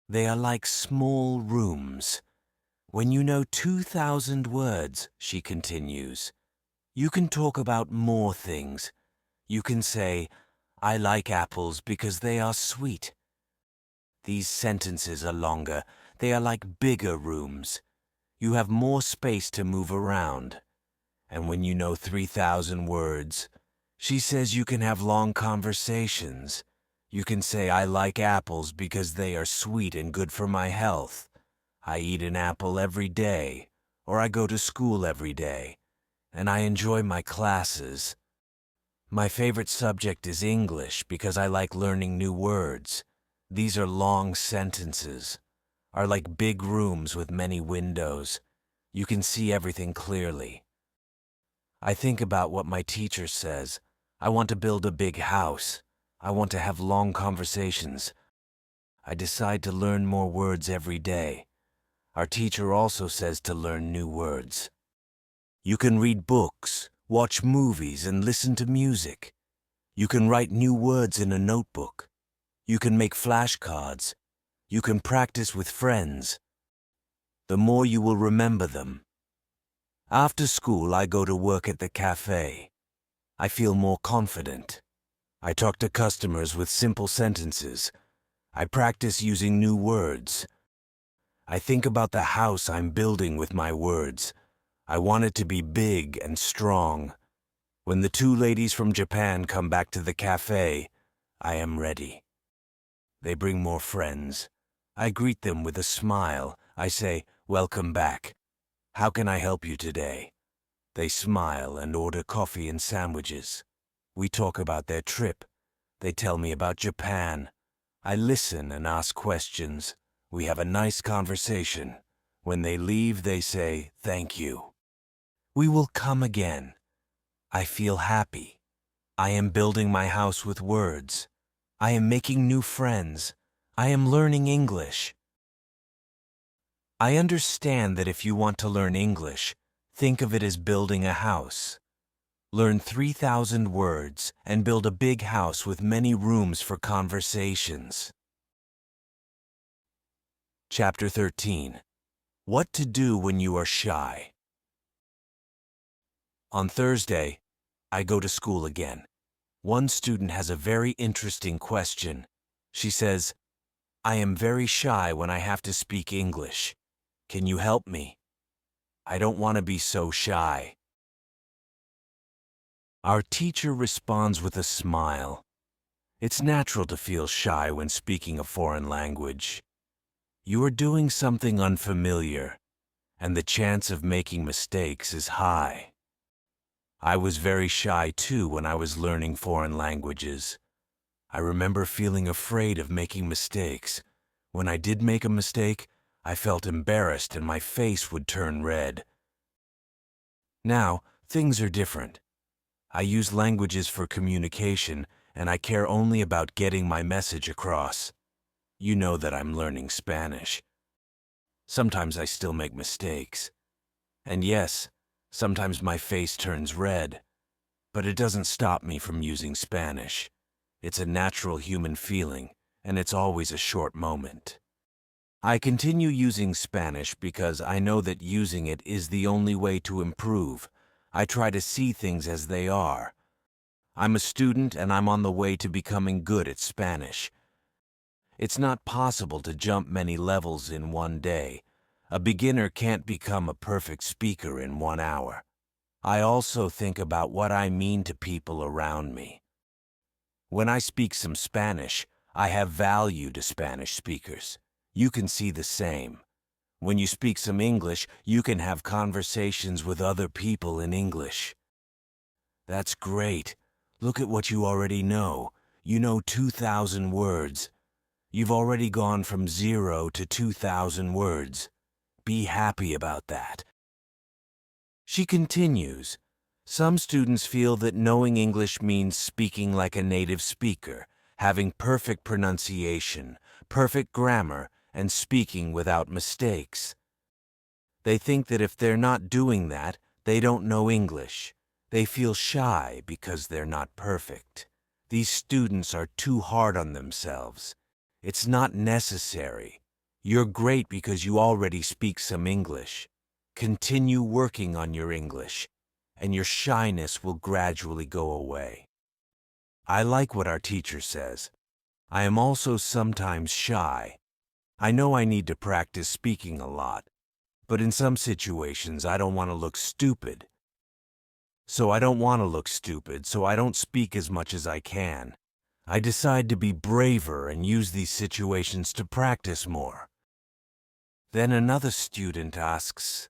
They are like small rooms. When you know 2,000 words, she continues, you can talk about more things. You can say, "I like apples because they are sweet." These sentences are longer. They are like bigger rooms. You have more space to move around. And when you know 3,000 words, she says you can have long conversations. You can say, "I like apples because they are sweet and good for my health. I eat an apple every day." or I go to school every day, and I enjoy my classes. My favorite subject is English because I like learning new words. These are long sentences, are like big rooms with many windows. You can see everything clearly. I think about what my teacher says. I want to build a big house. I want to have long conversations. I decide to learn more words every day. Our teacher also says to learn new words. You can read books, watch movies, and listen to music. You can write new words in a notebook. You can make flashcards. You can practice with friends. The more you will remember them. After school, I go to work at the cafe. I feel more confident. I talk to customers with simple sentences. I practice using new words. I think about the house I'm building with my words. I want it to be big and strong. When the two ladies from Japan come back to the cafe, I am ready. They bring more friends. I greet them with a smile. I say, "Welcome back. How can I help you today?" They smile and order coffee and sandwiches. We talk about their trip. They tell me about Japan. I listen and ask questions. We have a nice conversation. When they leave, they say, "Thank you. We will come again." I feel happy. I am building my house with words. I am making new friends. I am learning English. I understand that if you want to learn English, think of it as building a house. Learn 3,000 words and build a big house with many rooms for conversations. Chapter 13. What to do when you are shy. On Thursday, I go to school again. One student has a very interesting question. She says, "I am very shy when I have to speak English. Can you help me? I don't want to be so shy." Our teacher responds with a smile. It's natural to feel shy when speaking a foreign language. You are doing something unfamiliar, and the chance of making mistakes is high. I was very shy too when I was learning foreign languages. I remember feeling afraid of making mistakes. When I did make a mistake, I felt embarrassed and my face would turn red. Now, things are different. I use languages for communication, and I care only about getting my message across. You know that I'm learning Spanish. Sometimes I still make mistakes. And yes, sometimes my face turns red. But it doesn't stop me from using Spanish. It's a natural human feeling, and it's always a short moment. I continue using Spanish because I know that using it is the only way to improve. I try to see things as they are. I'm a student and I'm on the way to becoming good at Spanish. It's not possible to jump many levels in one day. A beginner can't become a perfect speaker in 1 hour. I also think about what I mean to people around me. When I speak some Spanish, I have value to Spanish speakers. You can see the same. When you speak some English, you can have conversations with other people in English. That's great. Look at what you already know. You know 2,000 words. You've already gone from 0 to 2,000 words. Be happy about that. She continues, some students feel that knowing English means speaking like a native speaker, having perfect pronunciation, perfect grammar, and speaking without mistakes. They think that if they're not doing that, they don't know English. They feel shy because they're not perfect. These students are too hard on themselves. It's not necessary. You're great because you already speak some English. Continue working on your English, and your shyness will gradually go away. I like what our teacher says. I am also sometimes shy. I know I need to practice speaking a lot, but in some situations I don't want to look stupid. So I don't speak as much as I can. I decide to be braver and use these situations to practice more. Then another student asks,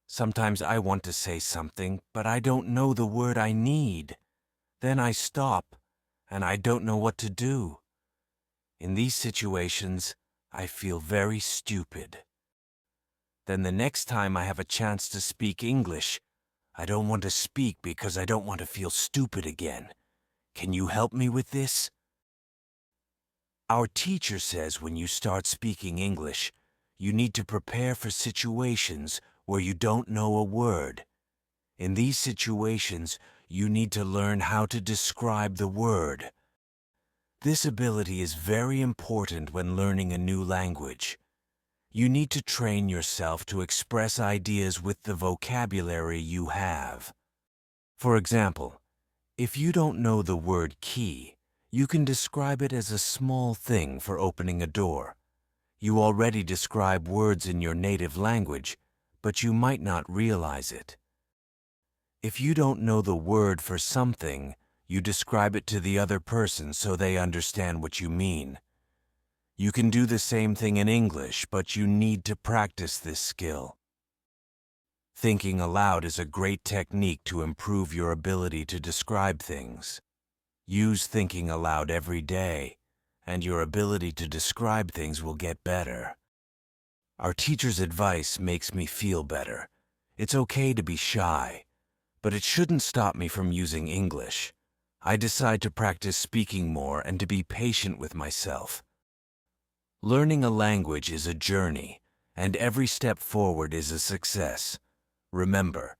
Sometimes I want to say something, but I don't know the word I need. Then I stop, and I don't know what to do. In these situations, I feel very stupid. Then the next time I have a chance to speak English, I don't want to speak because I don't want to feel stupid again. Can you help me with this? Our teacher says when you start speaking English, you need to prepare for situations where you don't know a word. In these situations, you need to learn how to describe the word. This ability is very important when learning a new language. You need to train yourself to express ideas with the vocabulary you have. For example, if you don't know the word key, you can describe it as a small thing for opening a door. You already describe words in your native language, but you might not realize it. If you don't know the word for something, you describe it to the other person so they understand what you mean. You can do the same thing in English, but you need to practice this skill. Thinking aloud is a great technique to improve your ability to describe things. Use thinking aloud every day, and your ability to describe things will get better. Our teacher's advice makes me feel better. It's okay to be shy, but it shouldn't stop me from using English. I decide to practice speaking more and to be patient with myself. Learning a language is a journey, and every step forward is a success. Remember,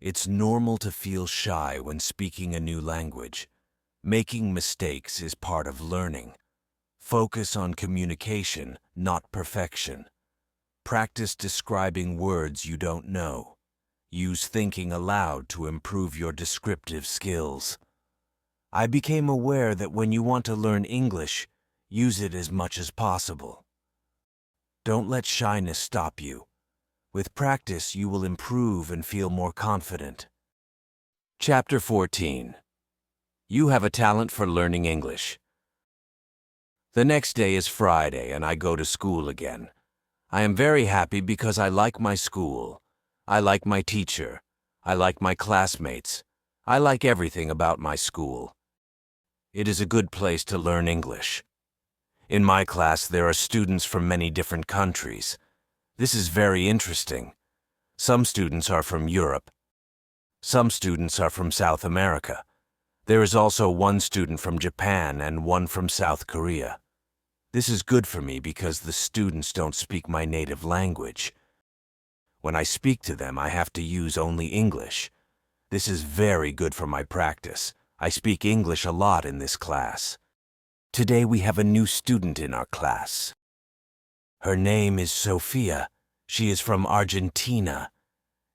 it's normal to feel shy when speaking a new language. Making mistakes is part of learning. Focus on communication, not perfection. Practice describing words you don't know. Use thinking aloud to improve your descriptive skills. I became aware that when you want to learn English, use it as much as possible. Don't let shyness stop you. With practice, you will improve and feel more confident. Chapter 14. You have a talent for learning English. The next day is Friday and I go to school again. I am very happy because I like my school. I like my teacher. I like my classmates. I like everything about my school. It is a good place to learn English. In my class, there are students from many different countries. This is very interesting. Some students are from Europe. Some students are from South America. There is also one student from Japan and one from South Korea. This is good for me because the students don't speak my native language. When I speak to them, I have to use only English. This is very good for my practice. I speak English a lot in this class. Today we have a new student in our class. Her name is Sophia. She is from Argentina.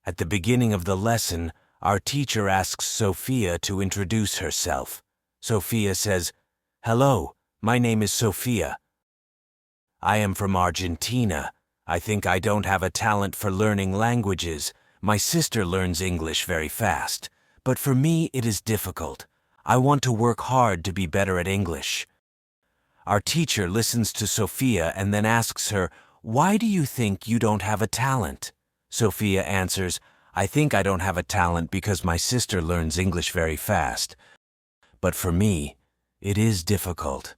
At the beginning of the lesson, our teacher asks Sophia to introduce herself. Sophia says, "Hello, my name is Sophia. I am from Argentina. I think I don't have a talent for learning languages. My sister learns English very fast, but for me it is difficult. I want to work hard to be better at English." Our teacher listens to Sophia and then asks her, "Why do you think you don't have a talent?" Sophia answers, "I think I don't have a talent because my sister learns English very fast. But for me, it is difficult."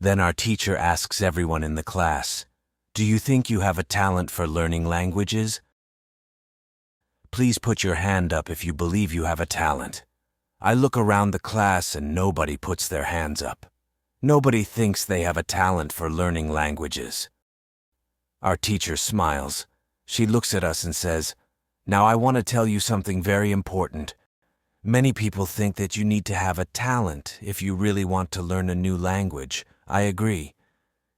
Then our teacher asks everyone in the class, "Do you think you have a talent for learning languages?" Please put your hand up if you believe you have a talent. I look around the class and nobody puts their hands up. Nobody thinks they have a talent for learning languages. Our teacher smiles. She looks at us and says, "Now I want to tell you something very important. Many people think that you need to have a talent if you really want to learn a new language. I agree.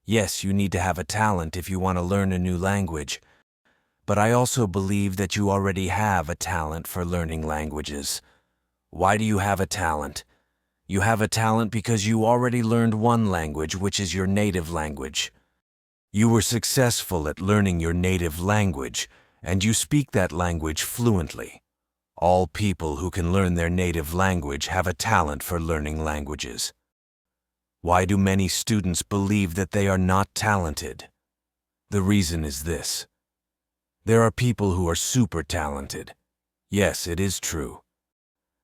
Yes, you need to have a talent if you want to learn a new language. But I also believe that you already have a talent for learning languages. Why do you have a talent? You have a talent because you already learned one language, which is your native language. You were successful at learning your native language, and you speak that language fluently. All people who can learn their native language have a talent for learning languages. Why do many students believe that they are not talented? The reason is this. There are people who are super talented. Yes, it is true.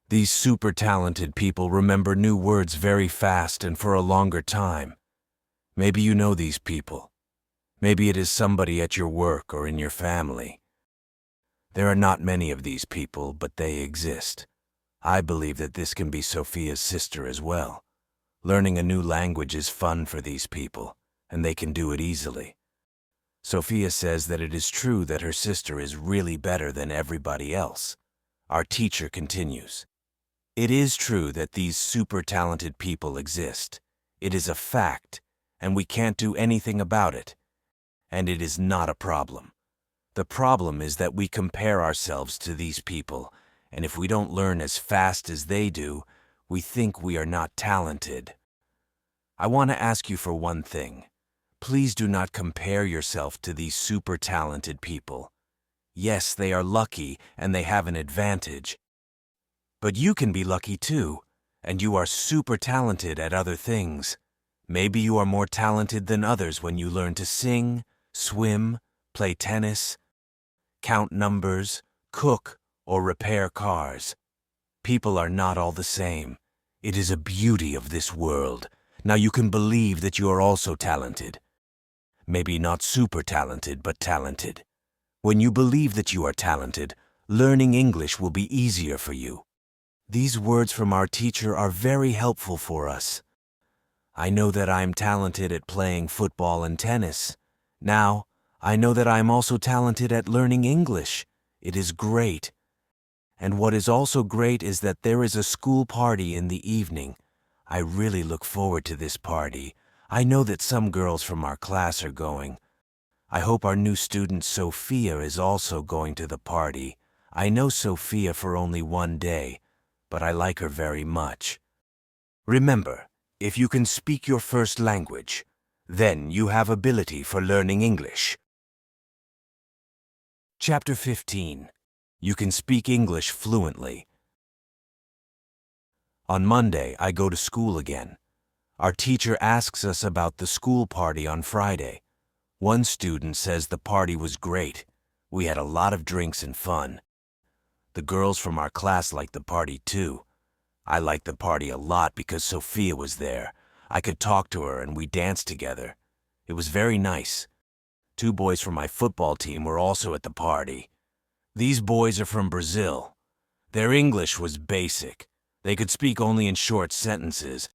These super talented people remember new words very fast and for a longer time. Maybe you know these people. Maybe it is somebody at your work or in your family. There are not many of these people, but they exist. I believe that this can be Sophia's sister as well. Learning a new language is fun for these people, and they can do it easily. Sophia says that it is true that her sister is really better than everybody else. Our teacher continues. It is true that these super talented people exist. It is a fact, and we can't do anything about it. And it is not a problem. The problem is that we compare ourselves to these people, and if we don't learn as fast as they do, we think we are not talented. I want to ask you for one thing. Please do not compare yourself to these super talented people. Yes, they are lucky and they have an advantage. But you can be lucky too, and you are super talented at other things. Maybe you are more talented than others when you learn to sing, swim, play tennis, count numbers, cook, or repair cars. People are not all the same. It is a beauty of this world. Now you can believe that you are also talented. Maybe not super talented, but talented. When you believe that you are talented, learning English will be easier for you. These words from our teacher are very helpful for us. I know that I'm talented at playing football and tennis. Now, I know that I'm also talented at learning English. It is great. And what is also great is that there is a school party in the evening. I really look forward to this party. I know that some girls from our class are going. I hope our new student Sophia is also going to the party. I know Sophia for only one day, but I like her very much. Remember, if you can speak your first language, then you have ability for learning English. Chapter 15. You can speak English fluently. On Monday, I go to school again. Our teacher asks us about the school party on Friday. One student says the party was great. We had a lot of drinks and fun. The girls from our class liked the party too. I liked the party a lot because Sophia was there. I could talk to her and we danced together. It was very nice. 2 boys from my football team were also at the party. These boys are from Brazil. Their English was basic. They could speak only in short sentences,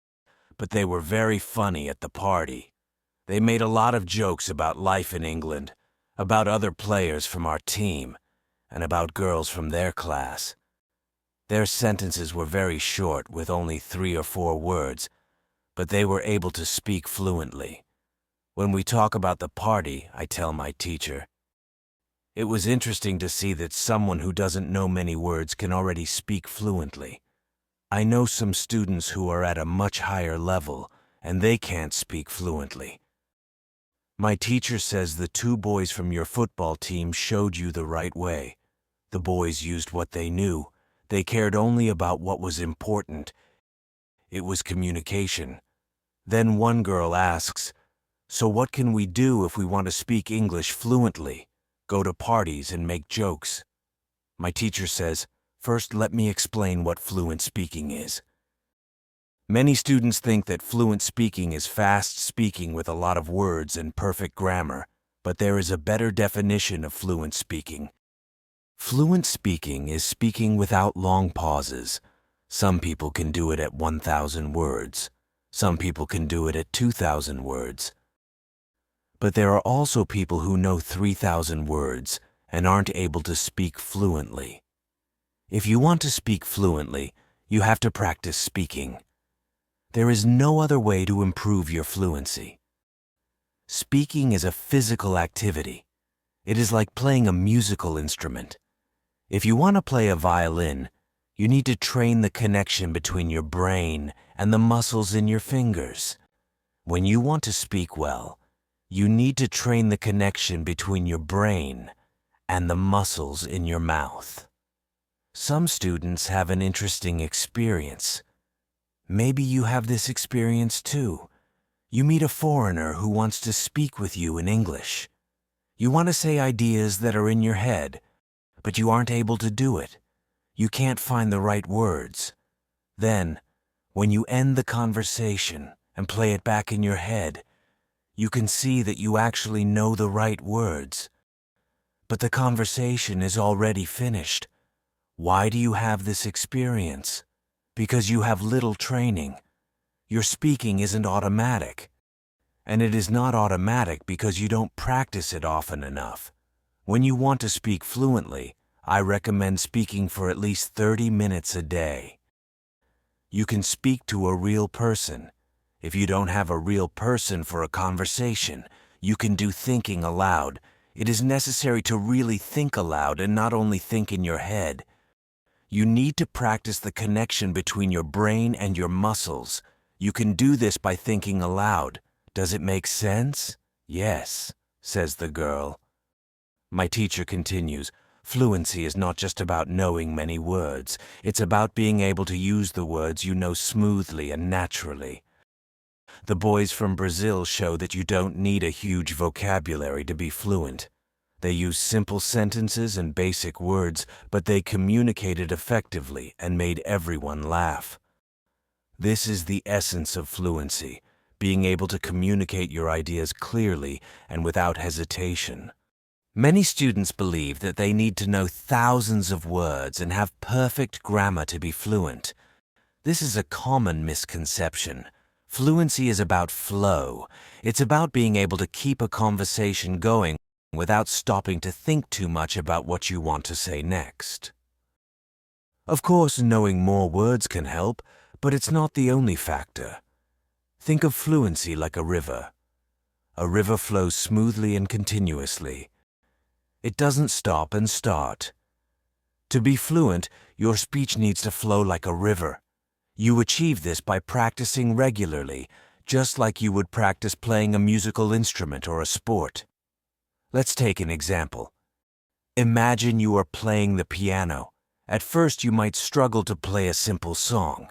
but they were very funny at the party. They made a lot of jokes about life in England, about other players from our team, and about girls from their class. Their sentences were very short with only 3 or 4 words, but they were able to speak fluently. When we talk about the party, I tell my teacher, it was interesting to see that someone who doesn't know many words can already speak fluently. I know some students who are at a much higher level, and they can't speak fluently. My teacher says the 2 boys from your football team showed you the right way. The boys used what they knew. They cared only about what was important. It was communication. Then one girl asks, so what can we do if we want to speak English fluently? Go to parties and make jokes. My teacher says, first let me explain what fluent speaking is. Many students think that fluent speaking is fast speaking with a lot of words and perfect grammar, but there is a better definition of fluent speaking. Fluent speaking is speaking without long pauses. Some people can do it at 1,000 words. Some people can do it at 2,000 words. But there are also people who know 3,000 words and aren't able to speak fluently. If you want to speak fluently, you have to practice speaking. There is no other way to improve your fluency. Speaking is a physical activity. It is like playing a musical instrument. If you want to play a violin, you need to train the connection between your brain and the muscles in your fingers. When you want to speak well, you need to train the connection between your brain and the muscles in your mouth. Some students have an interesting experience. Maybe you have this experience too. You meet a foreigner who wants to speak with you in English. You want to say ideas that are in your head, but you aren't able to do it. You can't find the right words. Then, when you end the conversation and play it back in your head, you can see that you actually know the right words. But the conversation is already finished. Why do you have this experience? Because you have little training. Your speaking isn't automatic. And it is not automatic because you don't practice it often enough. When you want to speak fluently, I recommend speaking for at least 30 minutes a day. You can speak to a real person. If you don't have a real person for a conversation, you can do thinking aloud. It is necessary to really think aloud and not only think in your head. You need to practice the connection between your brain and your muscles. You can do this by thinking aloud. Does it make sense? Yes, says the girl. My teacher continues, fluency is not just about knowing many words. It's about being able to use the words you know smoothly and naturally. The boys from Brazil show that you don't need a huge vocabulary to be fluent. They use simple sentences and basic words, but they communicated effectively and made everyone laugh. This is the essence of fluency, being able to communicate your ideas clearly and without hesitation. Many students believe that they need to know thousands of words and have perfect grammar to be fluent. This is a common misconception. Fluency is about flow. It's about being able to keep a conversation going without stopping to think too much about what you want to say next. Of course, knowing more words can help, but it's not the only factor. Think of fluency like a river. A river flows smoothly and continuously. It doesn't stop and start. To be fluent, your speech needs to flow like a river. You achieve this by practicing regularly, just like you would practice playing a musical instrument or a sport. Let's take an example. Imagine you are playing the piano. At first, you might struggle to play a simple song.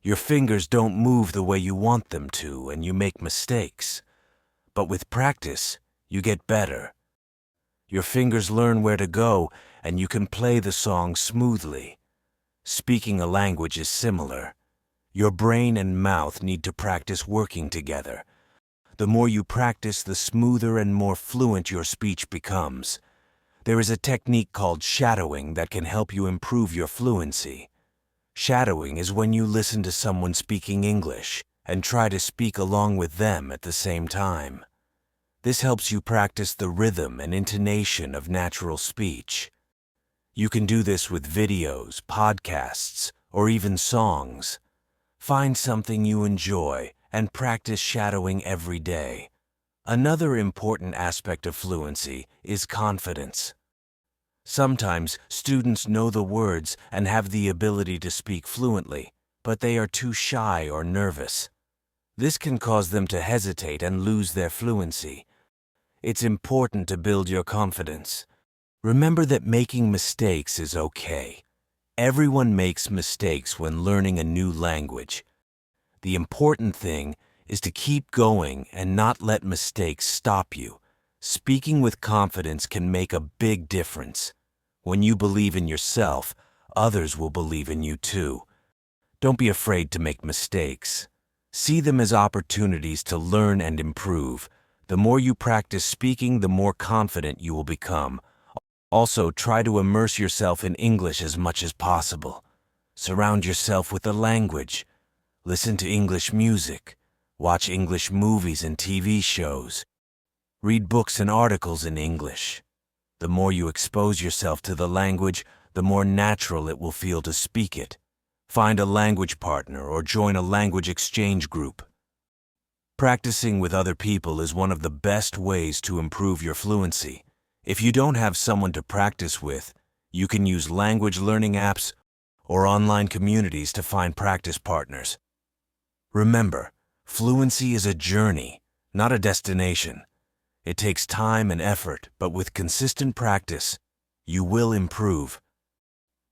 Your fingers don't move the way you want them to, and you make mistakes. But with practice, you get better. Your fingers learn where to go, and you can play the song smoothly. Speaking a language is similar. Your brain and mouth need to practice working together. The more you practice, the smoother and more fluent your speech becomes. There is a technique called shadowing that can help you improve your fluency. Shadowing is when you listen to someone speaking English and try to speak along with them at the same time. This helps you practice the rhythm and intonation of natural speech. You can do this with videos, podcasts, or even songs. Find something you enjoy and practice shadowing every day. Another important aspect of fluency is confidence. Sometimes students know the words and have the ability to speak fluently, but they are too shy or nervous. This can cause them to hesitate and lose their fluency. It's important to build your confidence. Remember that making mistakes is okay. Everyone makes mistakes when learning a new language. The important thing is to keep going and not let mistakes stop you. Speaking with confidence can make a big difference. When you believe in yourself, others will believe in you too. Don't be afraid to make mistakes. See them as opportunities to learn and improve. The more you practice speaking, the more confident you will become. Also, try to immerse yourself in English as much as possible. Surround yourself with the language. Listen to English music. Watch English movies and TV shows. Read books and articles in English. The more you expose yourself to the language, the more natural it will feel to speak it. Find a language partner or join a language exchange group. Practicing with other people is one of the best ways to improve your fluency. If you don't have someone to practice with, you can use language learning apps or online communities to find practice partners. Remember, fluency is a journey, not a destination. It takes time and effort, but with consistent practice, you will improve.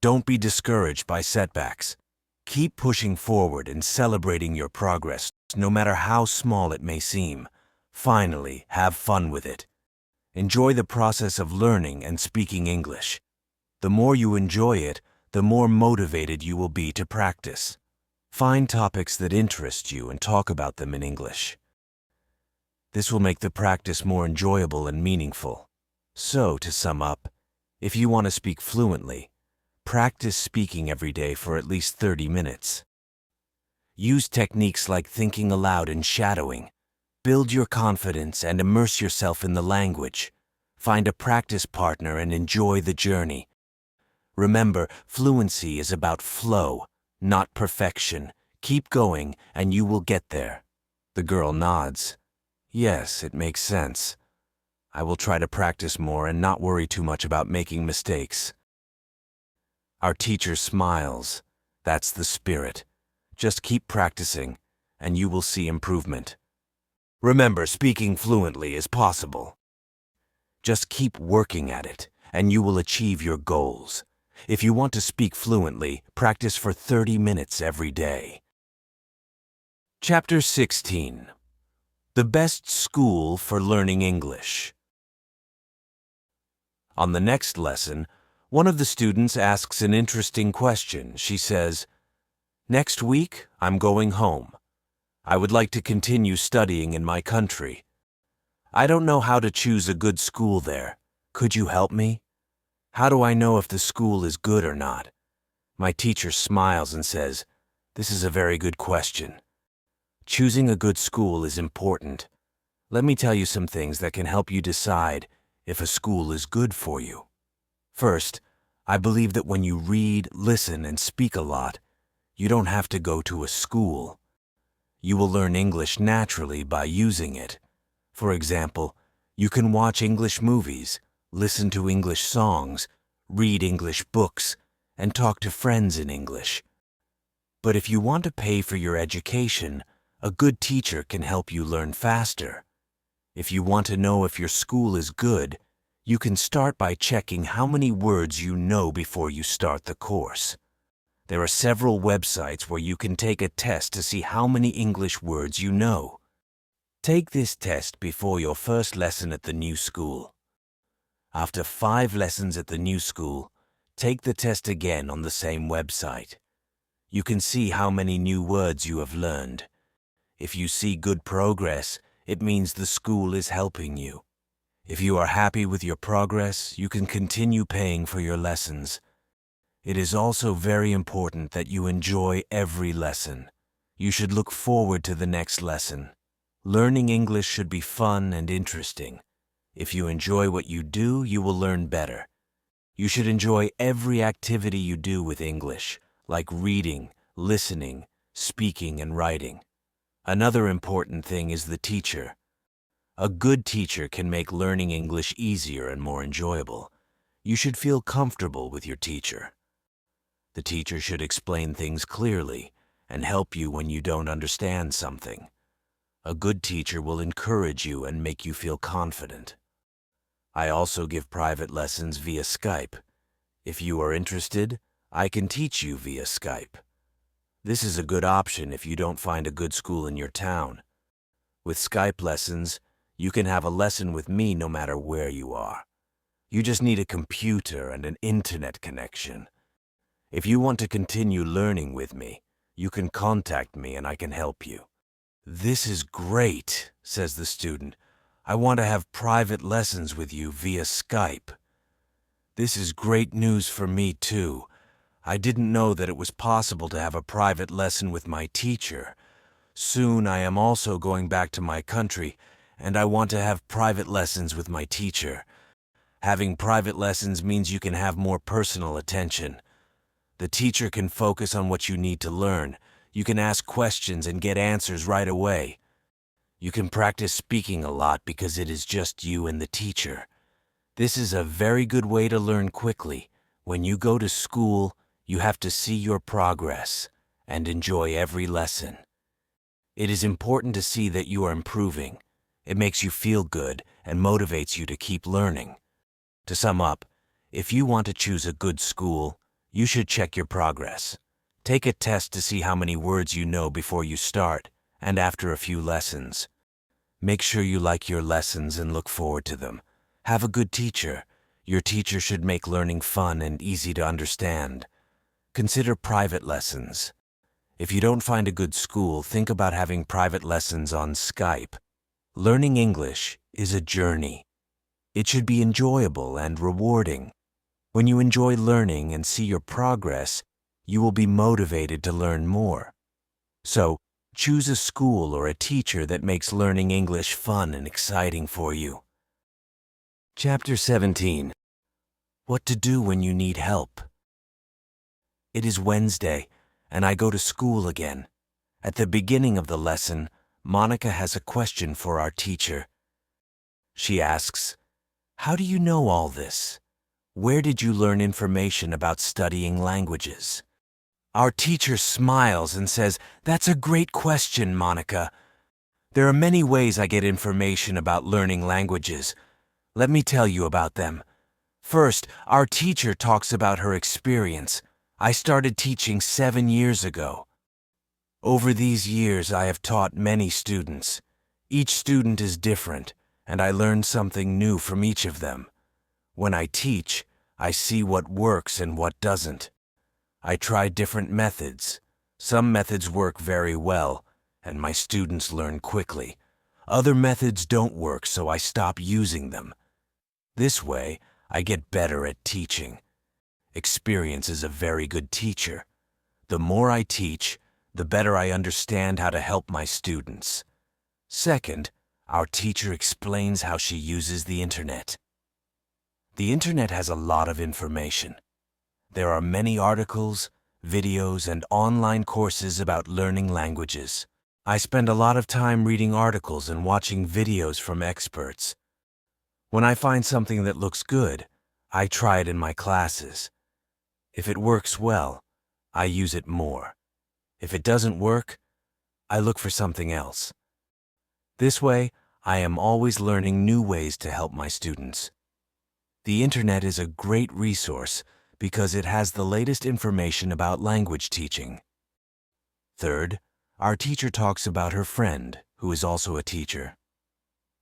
Don't be discouraged by setbacks. Keep pushing forward and celebrating your progress, no matter how small it may seem. Finally, have fun with it. Enjoy the process of learning and speaking English. The more you enjoy it, the more motivated you will be to practice. Find topics that interest you and talk about them in English. This will make the practice more enjoyable and meaningful. So, to sum up, if you want to speak fluently, practice speaking every day for at least 30 minutes. Use techniques like thinking aloud and shadowing. Build your confidence and immerse yourself in the language. Find a practice partner and enjoy the journey. Remember, fluency is about flow, not perfection. Keep going and you will get there. The girl nods. Yes, it makes sense. I will try to practice more and not worry too much about making mistakes. Our teacher smiles. That's the spirit. Just keep practicing and you will see improvement. Remember, speaking fluently is possible. Just keep working at it, and you will achieve your goals. If you want to speak fluently, practice for 30 minutes every day. Chapter 16. The best school for learning English. On the next lesson, one of the students asks an interesting question. She says, "Next week, I'm going home. I would like to continue studying in my country. I don't know how to choose a good school there. Could you help me? How do I know if the school is good or not?" My teacher smiles and says, "This is a very good question. Choosing a good school is important. Let me tell you some things that can help you decide if a school is good for you. First, I believe that when you read, listen, and speak a lot, you don't have to go to a school. You will learn English naturally by using it. For example, you can watch English movies, listen to English songs, read English books, and talk to friends in English. But if you want to pay for your education, a good teacher can help you learn faster. If you want to know if your school is good, you can start by checking how many words you know before you start the course. There are several websites where you can take a test to see how many English words you know. Take this test before your first lesson at the new school. After 5 lessons at the new school, take the test again on the same website. You can see how many new words you have learned. If you see good progress, it means the school is helping you. If you are happy with your progress, you can continue paying for your lessons. It is also very important that you enjoy every lesson. You should look forward to the next lesson. Learning English should be fun and interesting. If you enjoy what you do, you will learn better. You should enjoy every activity you do with English, like reading, listening, speaking, and writing. Another important thing is the teacher. A good teacher can make learning English easier and more enjoyable. You should feel comfortable with your teacher. The teacher should explain things clearly and help you when you don't understand something. A good teacher will encourage you and make you feel confident. I also give private lessons via Skype. If you are interested, I can teach you via Skype. This is a good option if you don't find a good school in your town. With Skype lessons, you can have a lesson with me no matter where you are. You just need a computer and an internet connection. If you want to continue learning with me, you can contact me and I can help you. "This is great," says the student. "I want to have private lessons with you via Skype." This is great news for me too. I didn't know that it was possible to have a private lesson with my teacher. Soon I am also going back to my country, and I want to have private lessons with my teacher. Having private lessons means you can have more personal attention. The teacher can focus on what you need to learn. You can ask questions and get answers right away. You can practice speaking a lot because it is just you and the teacher. This is a very good way to learn quickly. When you go to school, you have to see your progress and enjoy every lesson. It is important to see that you are improving. It makes you feel good and motivates you to keep learning. To sum up, if you want to choose a good school, you should check your progress. Take a test to see how many words you know before you start and after a few lessons. Make sure you like your lessons and look forward to them. Have a good teacher. Your teacher should make learning fun and easy to understand. Consider private lessons. If you don't find a good school, think about having private lessons on Skype. Learning English is a journey. It should be enjoyable and rewarding. When you enjoy learning and see your progress, you will be motivated to learn more. So, choose a school or a teacher that makes learning English fun and exciting for you. Chapter 17. What to do when you need help. It is Wednesday, and I go to school again. At the beginning of the lesson, Monica has a question for our teacher. She asks, "How do you know all this? Where did you learn information about studying languages?" Our teacher smiles and says, "That's a great question, Monica. There are many ways I get information about learning languages. Let me tell you about them. First, our teacher talks about her experience. I started teaching 7 years ago. Over these years, I have taught many students. Each student is different, and I learn something new from each of them. When I teach, I see what works and what doesn't. I try different methods. Some methods work very well, and my students learn quickly. Other methods don't work, so I stop using them. This way, I get better at teaching. Experience is a very good teacher. The more I teach, the better I understand how to help my students. Second, our teacher explains how she uses the internet. The internet has a lot of information. There are many articles, videos, and online courses about learning languages. I spend a lot of time reading articles and watching videos from experts. When I find something that looks good, I try it in my classes. If it works well, I use it more. If it doesn't work, I look for something else. This way, I am always learning new ways to help my students. The internet is a great resource because it has the latest information about language teaching. Third, our teacher talks about her friend, who is also a teacher.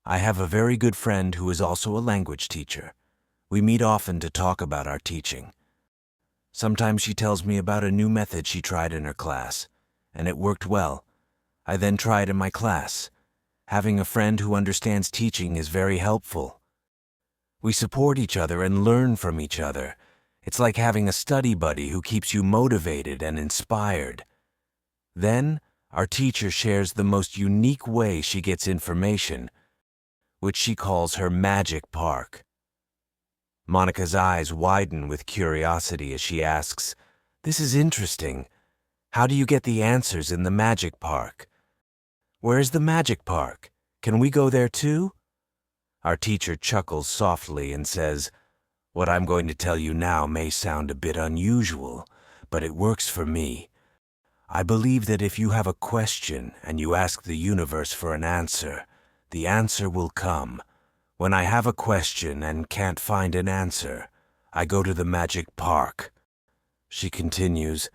I have a very good friend who is also a language teacher. We meet often to talk about our teaching. Sometimes she tells me about a new method she tried in her class, and it worked well. I then try it in my class. Having a friend who understands teaching is very helpful. We support each other and learn from each other. It's like having a study buddy who keeps you motivated and inspired. Then, our teacher shares the most unique way she gets information, which she calls her magic park. Monica's eyes widen with curiosity as she asks, "This is interesting. How do you get the answers in the magic park? Where's the magic park? Can we go there too?" Our teacher chuckles softly and says, "What I'm going to tell you now may sound a bit unusual, but it works for me. I believe that if you have a question and you ask the universe for an answer, the answer will come. When I have a question and can't find an answer, I go to the magic park." She continues,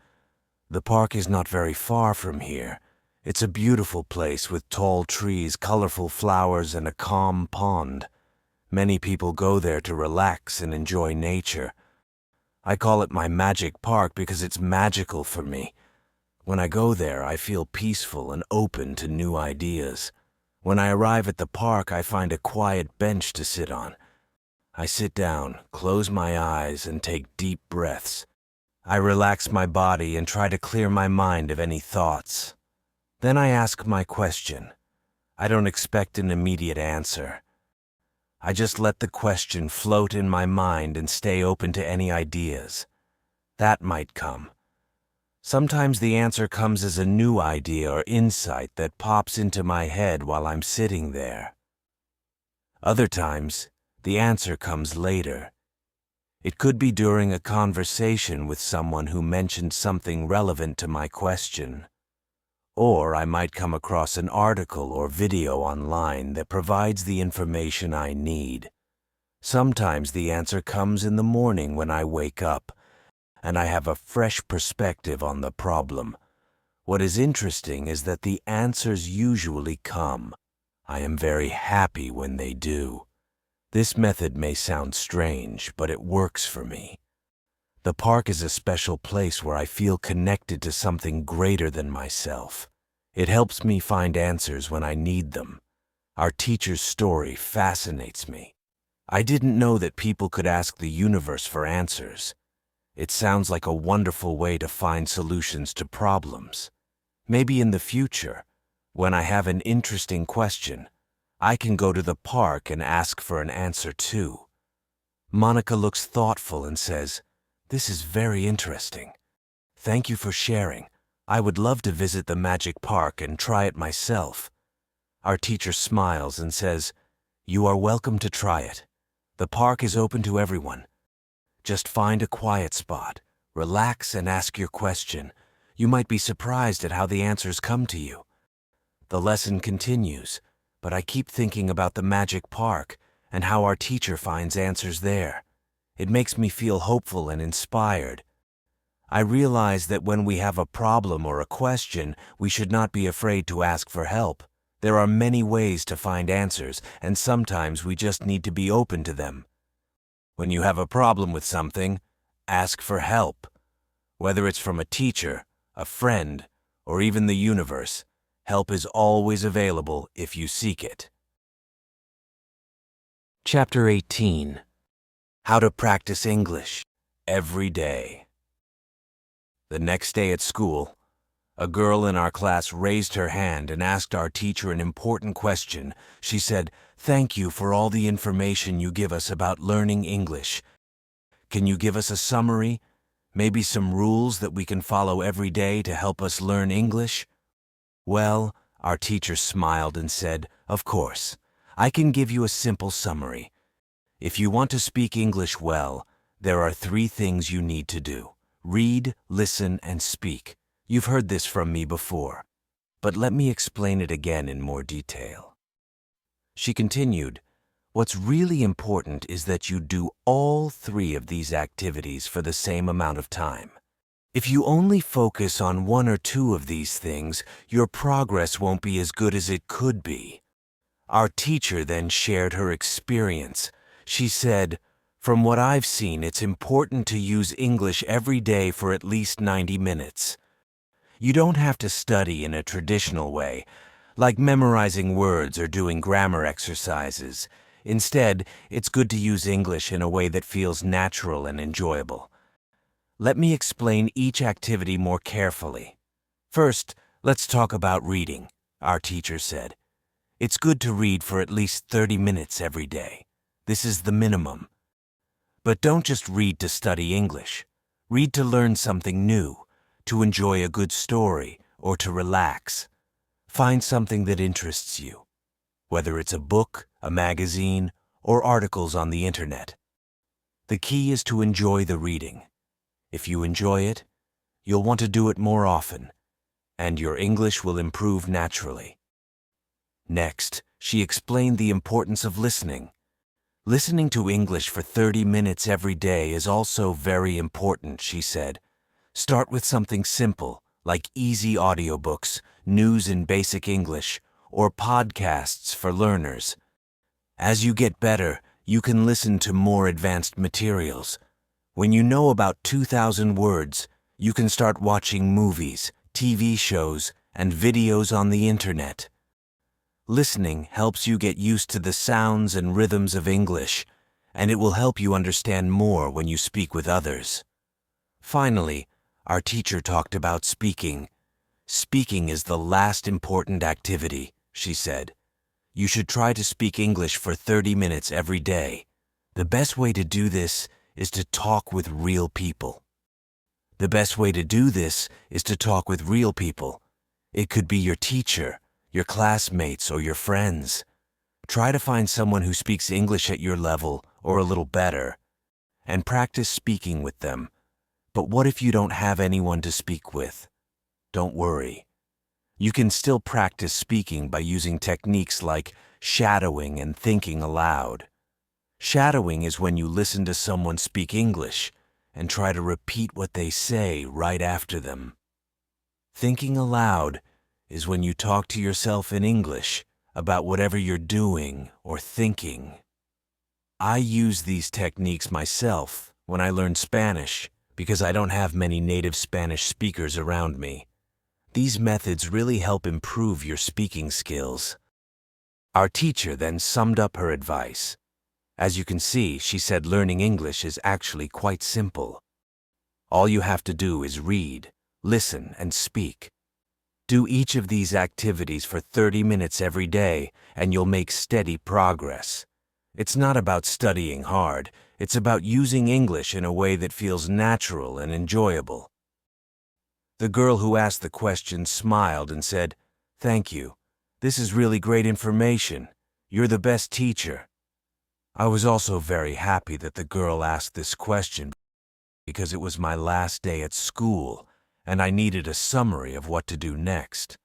"The park is not very far from here. It's a beautiful place with tall trees, colorful flowers, and a calm pond. Many people go there to relax and enjoy nature. I call it my magic park because it's magical for me. When I go there, I feel peaceful and open to new ideas. When I arrive at the park, I find a quiet bench to sit on. I sit down, close my eyes, and take deep breaths. I relax my body and try to clear my mind of any thoughts. Then I ask my question. I don't expect an immediate answer. I just let the question float in my mind and stay open to any ideas. That might come. Sometimes the answer comes as a new idea or insight that pops into my head while I'm sitting there. Other times, the answer comes later. It could be during a conversation with someone who mentioned something relevant to my question. Or I might come across an article or video online that provides the information I need. Sometimes the answer comes in the morning when I wake up, and I have a fresh perspective on the problem. What is interesting is that the answers usually come. I am very happy when they do. This method may sound strange, but it works for me. The park is a special place where I feel connected to something greater than myself. It helps me find answers when I need them. Our teacher's story fascinates me. I didn't know that people could ask the universe for answers. It sounds like a wonderful way to find solutions to problems. Maybe in the future, when I have an interesting question, I can go to the park and ask for an answer too. Monica looks thoughtful and says, "This is very interesting. Thank you for sharing. I would love to visit the magic park and try it myself." Our teacher smiles and says, "You are welcome to try it. The park is open to everyone. Just find a quiet spot, relax and ask your question. You might be surprised at how the answers come to you." The lesson continues, but I keep thinking about the magic park and how our teacher finds answers there. It makes me feel hopeful and inspired. I realize that when we have a problem or a question, we should not be afraid to ask for help. There are many ways to find answers, and sometimes we just need to be open to them. When you have a problem with something, ask for help. Whether it's from a teacher, a friend, or even the universe, help is always available if you seek it. Chapter 18. How to practice English every day. The next day at school, a girl in our class raised her hand and asked our teacher an important question. She said, "Thank you for all the information you give us about learning English. Can you give us a summary? Maybe some rules that we can follow every day to help us learn English?" Well, our teacher smiled and said, "Of course, I can give you a simple summary. If you want to speak English well, there are 3 things you need to do: read, listen, and speak. You've heard this from me before, but let me explain it again in more detail." She continued, "What's really important is that you do all 3 of these activities for the same amount of time. If you only focus on 1 or 2 of these things, your progress won't be as good as it could be." Our teacher then shared her experience. She said, "From what I've seen, it's important to use English every day for at least 90 minutes. You don't have to study in a traditional way, like memorizing words or doing grammar exercises. Instead, it's good to use English in a way that feels natural and enjoyable. Let me explain each activity more carefully. First, let's talk about reading," our teacher said. "It's good to read for at least 30 minutes every day. This is the minimum. But don't just read to study English. Read to learn something new, to enjoy a good story, or to relax. Find something that interests you, whether it's a book, a magazine, or articles on the internet. The key is to enjoy the reading. If you enjoy it, you'll want to do it more often, and your English will improve naturally." Next, she explained the importance of listening. Listening to English for 30 minutes every day is also very important, she said. Start with something simple, like easy audiobooks, news in basic English, or podcasts for learners. As you get better, you can listen to more advanced materials. When you know about 2,000 words, you can start watching movies, TV shows, and videos on the internet. Listening helps you get used to the sounds and rhythms of English, and it will help you understand more when you speak with others. Finally, our teacher talked about speaking. Speaking is the last important activity, she said. You should try to speak English for 30 minutes every day. The best way to do this is to talk with real people. It could be your teacher, your classmates, or your friends. Try to find someone who speaks English at your level or a little better, and practice speaking with them. But what if you don't have anyone to speak with? Don't worry. You can still practice speaking by using techniques like shadowing and thinking aloud. Shadowing is when you listen to someone speak English and try to repeat what they say right after them. Thinking aloud is when you talk to yourself in English about whatever you're doing or thinking. I use these techniques myself when I learn Spanish because I don't have many native Spanish speakers around me. These methods really help improve your speaking skills. Our teacher then summed up her advice. As you can see, she said learning English is actually quite simple. All you have to do is read, listen, and speak. Do each of these activities for 30 minutes every day, and you'll make steady progress. It's not about studying hard, it's about using English in a way that feels natural and enjoyable. The girl who asked the question smiled and said, "Thank you. This is really great information. You're the best teacher." I was also very happy that the girl asked this question because it was my last day at school and I needed a summary of what to do next.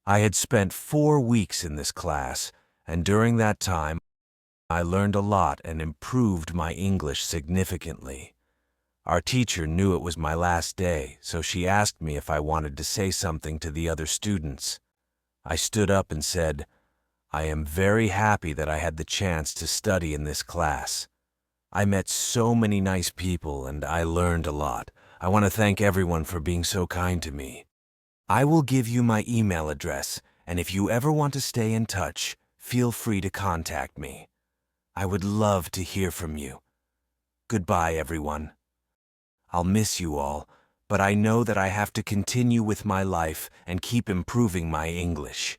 I had spent 4 weeks in this class, and during that time, I learned a lot and improved my English significantly. Our teacher knew it was my last day, so she asked me if I wanted to say something to the other students. I stood up and said, "I am very happy that I had the chance to study in this class. I met so many nice people and I learned a lot. I want to thank everyone for being so kind to me. I will give you my email address, and if you ever want to stay in touch, feel free to contact me. I would love to hear from you. Goodbye, everyone. I'll miss you all, but I know that I have to continue with my life and keep improving my English."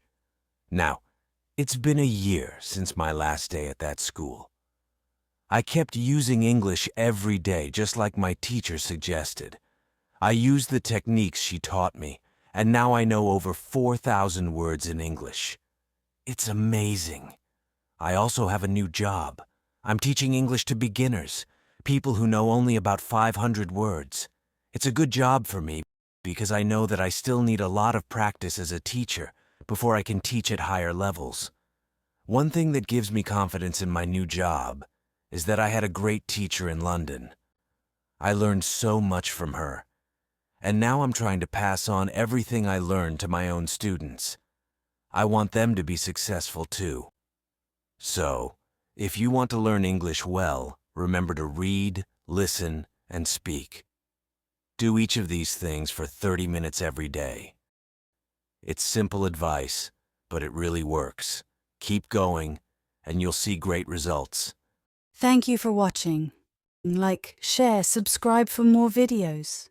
Now, it's been a year since my last day at that school. I kept using English every day, just like my teacher suggested. I used the techniques she taught me, and now I know over 4,000 words in English. It's amazing. I also have a new job. I'm teaching English to beginners, people who know only about 500 words. It's a good job for me because I know that I still need a lot of practice as a teacher before I can teach at higher levels. One thing that gives me confidence in my new job is that I had a great teacher in London. I learned so much from her, and now I'm trying to pass on everything I learned to my own students. I want them to be successful too. So, if you want to learn English well, remember to read, listen, and speak. Do each of these things for 30 minutes every day. It's simple advice, but it really works. Keep going, and you'll see great results. Thank you for watching. Like, share, subscribe for more videos.